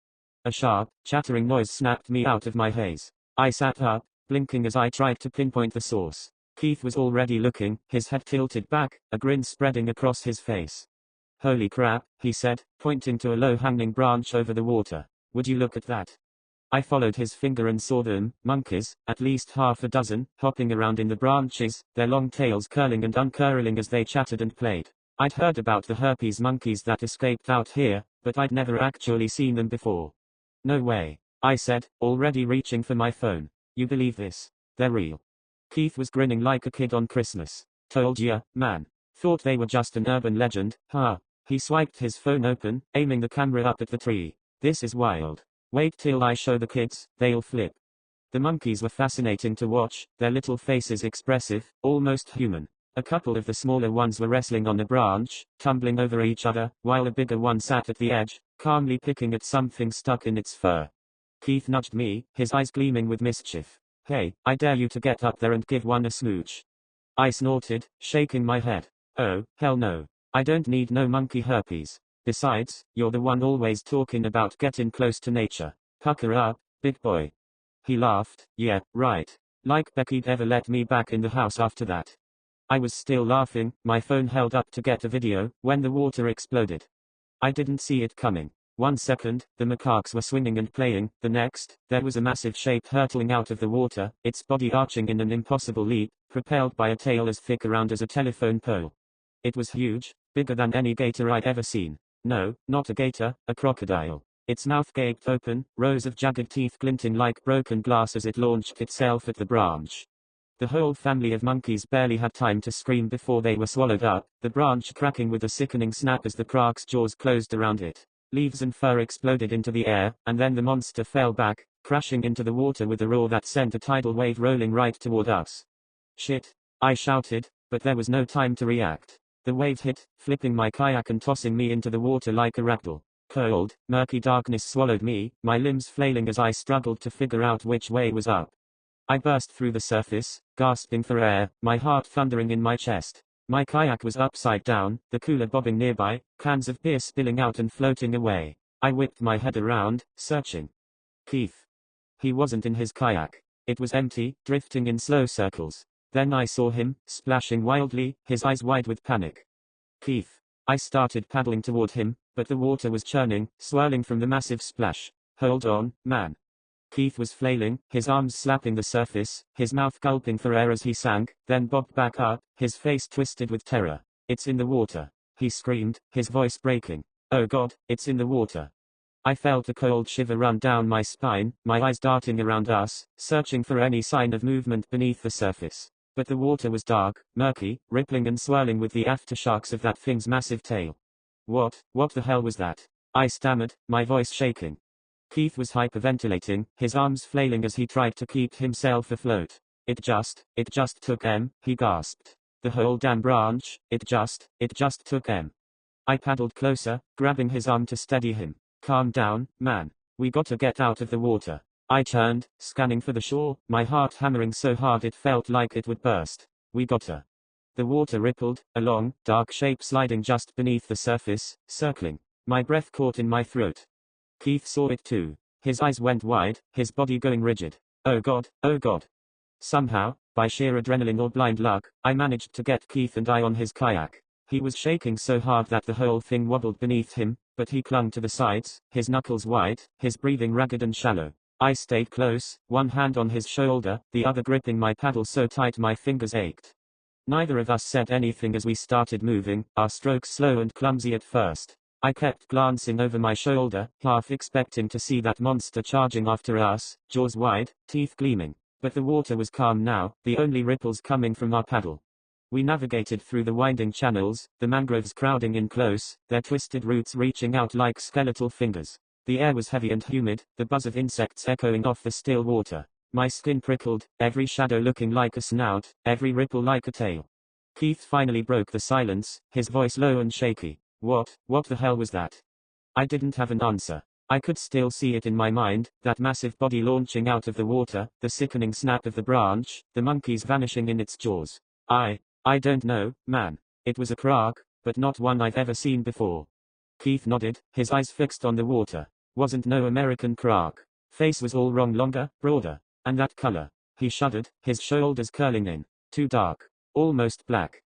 A sharp, chattering noise snapped me out of my haze. I sat up, blinking as I tried to pinpoint the source. Keith was already looking, his head tilted back, a grin spreading across his face. Holy crap, he said, pointing to a low-hanging branch over the water. Would you look at that? I followed his finger and saw them, monkeys, at least half a dozen, hopping around in the branches, their long tails curling and uncurling as they chattered and played. I'd heard about the herpes monkeys that escaped out here, but I'd never actually seen them before. No way, I said, already reaching for my phone. You believe this? They're real. Keith was grinning like a kid on Christmas. Told ya, man. Thought they were just an urban legend, huh? He swiped his phone open, aiming the camera up at the tree. This is wild. Wait till I show the kids, they'll flip. The monkeys were fascinating to watch, their little faces expressive, almost human. A couple of the smaller ones were wrestling on a branch, tumbling over each other, while a bigger one sat at the edge, calmly picking at something stuck in its fur. Keith nudged me, his eyes gleaming with mischief. Hey, I dare you to get up there and give one a smooch. I snorted, shaking my head. Oh, hell no. I don't need no monkey herpes. Besides, you're the one always talking about getting close to nature. Pucker up, big boy. He laughed. Yeah, right. Like Becky'd ever let me back in the house after that. I was still laughing, my phone held up to get a video, when the water exploded. I didn't see it coming. 1 second, the macaques were swinging and playing, the next, there was a massive shape hurtling out of the water, its body arching in an impossible leap, propelled by a tail as thick around as a telephone pole. It was huge, bigger than any gator I'd ever seen. No, not a gator, a crocodile. Its mouth gaped open, rows of jagged teeth glinting like broken glass as it launched itself at the branch. The whole family of monkeys barely had time to scream before they were swallowed up, the branch cracking with a sickening snap as the croc's jaws closed around it. Leaves and fur exploded into the air, and then the monster fell back, crashing into the water with a roar that sent a tidal wave rolling right toward us. Shit! I shouted, but there was no time to react. The wave hit, flipping my kayak and tossing me into the water like a ragdoll. Cold, murky darkness swallowed me, my limbs flailing as I struggled to figure out which way was up. I burst through the surface, gasping for air, my heart thundering in my chest. My kayak was upside down, the cooler bobbing nearby, cans of beer spilling out and floating away. I whipped my head around, searching. Keith. He wasn't in his kayak. It was empty, drifting in slow circles. Then I saw him, splashing wildly, his eyes wide with panic. Keith. I started paddling toward him, but the water was churning, swirling from the massive splash. Hold on, man. Keith was flailing, his arms slapping the surface, his mouth gulping for air as he sank, then bobbed back up, his face twisted with terror. It's in the water. He screamed, his voice breaking. Oh God, it's in the water. I felt a cold shiver run down my spine, my eyes darting around us, searching for any sign of movement beneath the surface. But the water was dark, murky, rippling and swirling with the aftershocks of that thing's massive tail. What the hell was that? I stammered, my voice shaking. Keith was hyperventilating, his arms flailing as he tried to keep himself afloat. It just took he gasped. The whole damn branch, it just took I paddled closer, grabbing his arm to steady him. Calm down, man. We gotta get out of the water. I turned, scanning for the shore, my heart hammering so hard it felt like it would burst. We gotta. The water rippled, a long, dark shape sliding just beneath the surface, circling. My breath caught in my throat. Keith saw it too. His eyes went wide, his body going rigid. Oh God, oh God. Somehow, by sheer adrenaline or blind luck, I managed to get Keith and I on his kayak. He was shaking so hard that the whole thing wobbled beneath him, but he clung to the sides, his knuckles white, his breathing ragged and shallow. I stayed close, one hand on his shoulder, the other gripping my paddle so tight my fingers ached. Neither of us said anything as we started moving, our strokes slow and clumsy at first. I kept glancing over my shoulder, half expecting to see that monster charging after us, jaws wide, teeth gleaming. But the water was calm now, the only ripples coming from our paddle. We navigated through the winding channels, the mangroves crowding in close, their twisted roots reaching out like skeletal fingers. The air was heavy and humid, the buzz of insects echoing off the still water. My skin prickled, every shadow looking like a snout, every ripple like a tail. Keith finally broke the silence, his voice low and shaky. What the hell was that? I didn't have an answer. I could still see it in my mind, that massive body launching out of the water, the sickening snap of the branch, the monkeys vanishing in its jaws. I don't know, man. It was a Krark, but not one I've ever seen before. Keith nodded, his eyes fixed on the water. Wasn't no American Krark. Face was all wrong, longer, broader. And that color. He shuddered, his shoulders curling in. Too dark. Almost black.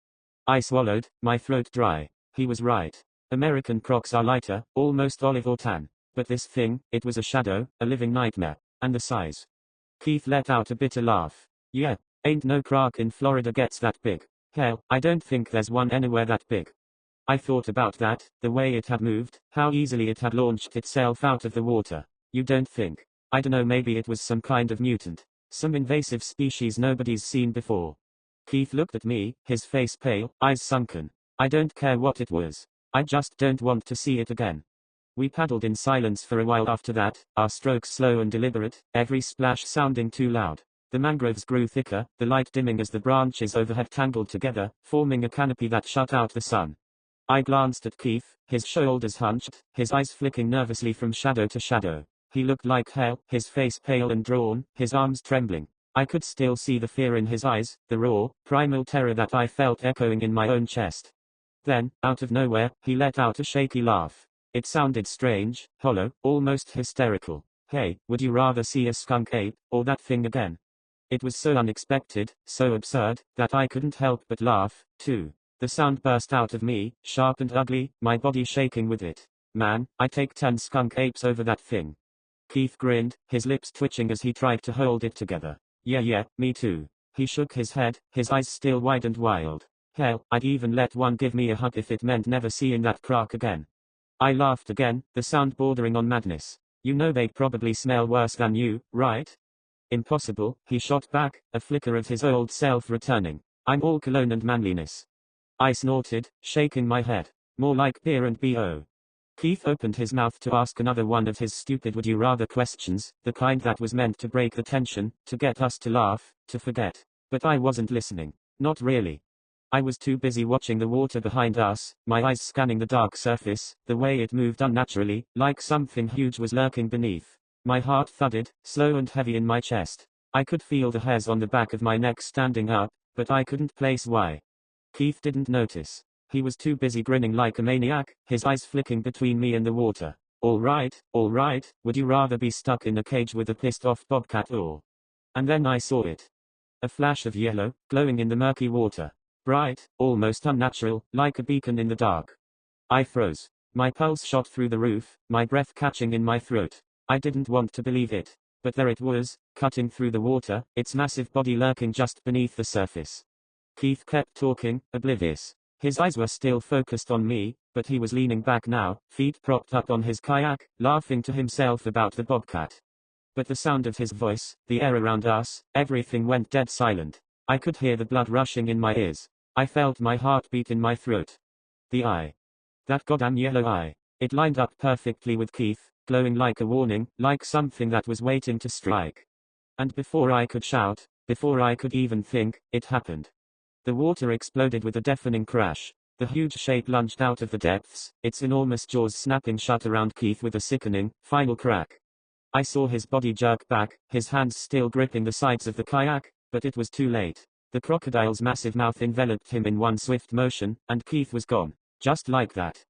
I swallowed, my throat dry. He was right. American crocs are lighter, almost olive or tan. But this thing, it was a shadow, a living nightmare. And the size. Keith let out a bitter laugh. Yeah, ain't no Krark in Florida gets that big. Hell, I don't think there's one anywhere that big. I thought about that, the way it had moved, how easily it had launched itself out of the water. You don't think? I dunno, maybe it was some kind of mutant. Some invasive species nobody's seen before. Keith looked at me, his face pale, eyes sunken. I don't care what it was. I just don't want to see it again. We paddled in silence for a while after that, our strokes slow and deliberate, every splash sounding too loud. The mangroves grew thicker, the light dimming as the branches overhead tangled together, forming a canopy that shut out the sun. I glanced at Keith, his shoulders hunched, his eyes flicking nervously from shadow to shadow. He looked like hell, his face pale and drawn, his arms trembling. I could still see the fear in his eyes, the raw, primal terror that I felt echoing in my own chest. Then, out of nowhere, he let out a shaky laugh. It sounded strange, hollow, almost hysterical. Hey, would you rather see a skunk ape, or that thing again? It was so unexpected, so absurd, that I couldn't help but laugh, too. The sound burst out of me, sharp and ugly, my body shaking with it. Man, I'd take 10 skunk apes over that thing. Keith grinned, his lips twitching as he tried to hold it together. Yeah, me too. He shook his head, his eyes still wide and wild. Hell, I'd even let one give me a hug if it meant never seeing that Krark again. I laughed again, the sound bordering on madness. You know they probably smell worse than you, right? Impossible, he shot back, a flicker of his old self returning. I'm all cologne and manliness. I snorted, shaking my head. More like beer and BO. Keith opened his mouth to ask another one of his stupid would you rather questions, the kind that was meant to break the tension, to get us to laugh, to forget. But I wasn't listening. Not really. I was too busy watching the water behind us, my eyes scanning the dark surface, the way it moved unnaturally, like something huge was lurking beneath. My heart thudded, slow and heavy in my chest. I could feel the hairs on the back of my neck standing up, but I couldn't place why. Keith didn't notice. He was too busy grinning like a maniac, his eyes flicking between me and the water. All right, would you rather be stuck in a cage with a pissed off bobcat or? And then I saw it. A flash of yellow, glowing in the murky water. Bright, almost unnatural, like a beacon in the dark. I froze. My pulse shot through the roof, my breath catching in my throat. I didn't want to believe it. But there it was, cutting through the water, its massive body lurking just beneath the surface. Keith kept talking, oblivious. His eyes were still focused on me, but he was leaning back now, feet propped up on his kayak, laughing to himself about the bobcat. But the sound of his voice, the air around us, everything went dead silent. I could hear the blood rushing in my ears. I felt my heartbeat in my throat. The eye. That goddamn yellow eye. It lined up perfectly with Keith, glowing like a warning, like something that was waiting to strike. And before I could shout, before I could even think, it happened. The water exploded with a deafening crash. The huge shape lunged out of the depths, its enormous jaws snapping shut around Keith with a sickening, final crack. I saw his body jerk back, his hands still gripping the sides of the kayak, but it was too late. The crocodile's massive mouth enveloped him in one swift motion, and Keith was gone. Just like that.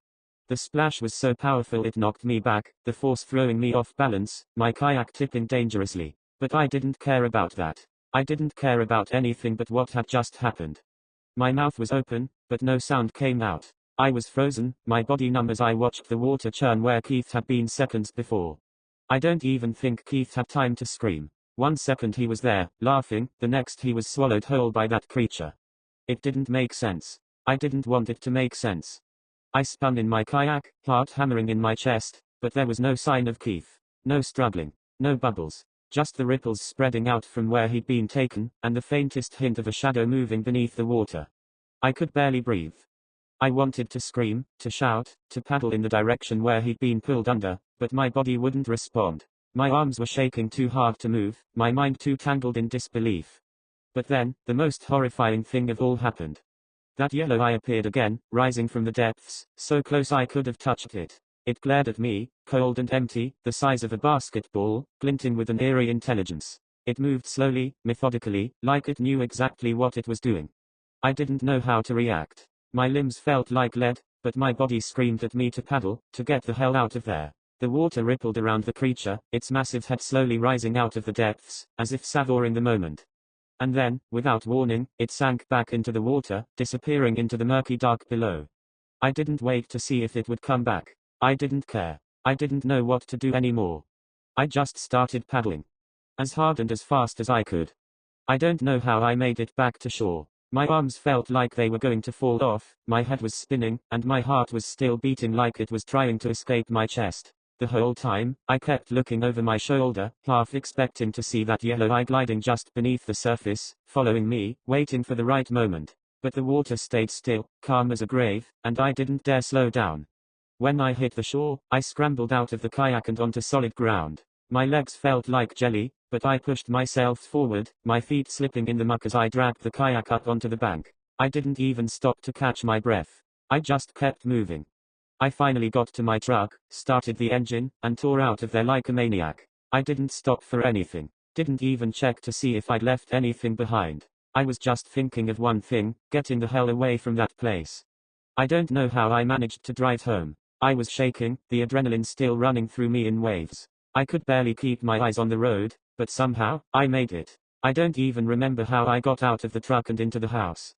The splash was so powerful it knocked me back, the force throwing me off balance, my kayak tipping dangerously. But I didn't care about that. I didn't care about anything but what had just happened. My mouth was open, but no sound came out. I was frozen, my body numb as I watched the water churn where Keith had been seconds before. I don't even think Keith had time to scream. 1 second he was there, laughing, the next he was swallowed whole by that creature. It didn't make sense. I didn't want it to make sense. I spun in my kayak, heart hammering in my chest, but there was no sign of Keith. No struggling. No bubbles. Just the ripples spreading out from where he'd been taken, and the faintest hint of a shadow moving beneath the water. I could barely breathe. I wanted to scream, to shout, to paddle in the direction where he'd been pulled under, but my body wouldn't respond. My arms were shaking too hard to move, my mind too tangled in disbelief. But then, the most horrifying thing of all happened. That yellow eye appeared again, rising from the depths, so close I could have touched it. It glared at me, cold and empty, the size of a basketball, glinting with an eerie intelligence. It moved slowly, methodically, like it knew exactly what it was doing. I didn't know how to react. My limbs felt like lead, but my body screamed at me to paddle, to get the hell out of there. The water rippled around the creature, its massive head slowly rising out of the depths, as if savoring the moment. And then, without warning, it sank back into the water, disappearing into the murky dark below. I didn't wait to see if it would come back. I didn't care. I didn't know what to do anymore. I just started paddling. As hard and as fast as I could. I don't know how I made it back to shore. My arms felt like they were going to fall off, my head was spinning, and my heart was still beating like it was trying to escape my chest. The whole time, I kept looking over my shoulder, half expecting to see that yellow eye gliding just beneath the surface, following me, waiting for the right moment. But the water stayed still, calm as a grave, and I didn't dare slow down. When I hit the shore, I scrambled out of the kayak and onto solid ground. My legs felt like jelly, but I pushed myself forward, my feet slipping in the muck as I dragged the kayak up onto the bank. I didn't even stop to catch my breath. I just kept moving. I finally got to my truck, started the engine, and tore out of there like a maniac. I didn't stop for anything. Didn't even check to see if I'd left anything behind. I was just thinking of one thing, getting the hell away from that place. I don't know how I managed to drive home. I was shaking, the adrenaline still running through me in waves. I could barely keep my eyes on the road, but somehow, I made it. I don't even remember how I got out of the truck and into the house.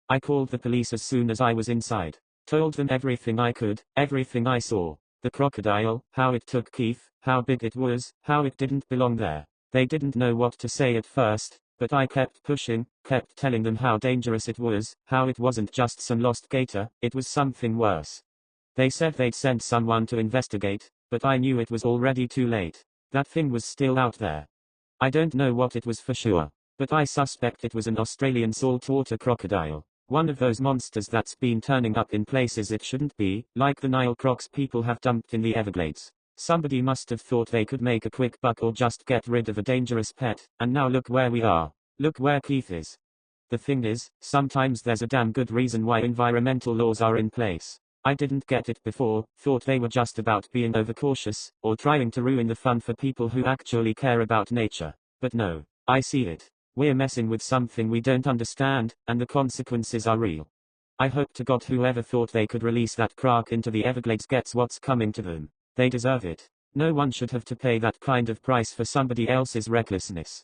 I called the police as soon as I was inside. Told them everything I could, everything I saw. The crocodile, how it took Keith, how big it was, how it didn't belong there. They didn't know what to say at first, but I kept pushing, kept telling them how dangerous it was, how it wasn't just some lost gator, it was something worse. They said they'd send someone to investigate, but I knew it was already too late. That thing was still out there. I don't know what it was for sure, but I suspect it was an Australian saltwater crocodile. One of those monsters that's been turning up in places it shouldn't be, like the Nile crocs people have dumped in the Everglades. Somebody must have thought they could make a quick buck or just get rid of a dangerous pet, and now look where we are. Look where Keith is. The thing is, sometimes there's a damn good reason why environmental laws are in place. I didn't get it before, thought they were just about being overcautious, or trying to ruin the fun for people who actually care about nature. But no, I see it. We're messing with something we don't understand, and the consequences are real. I hope to God whoever thought they could release that croc into the Everglades gets what's coming to them. They deserve it. No one should have to pay that kind of price for somebody else's recklessness.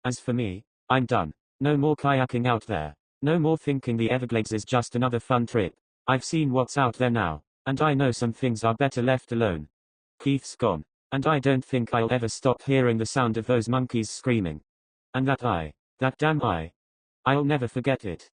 As for me, I'm done. No more kayaking out there. No more thinking the Everglades is just another fun trip. I've seen what's out there now, and I know some things are better left alone. Keith's gone, and I don't think I'll ever stop hearing the sound of those monkeys screaming. And that eye. That damn eye. I'll never forget it.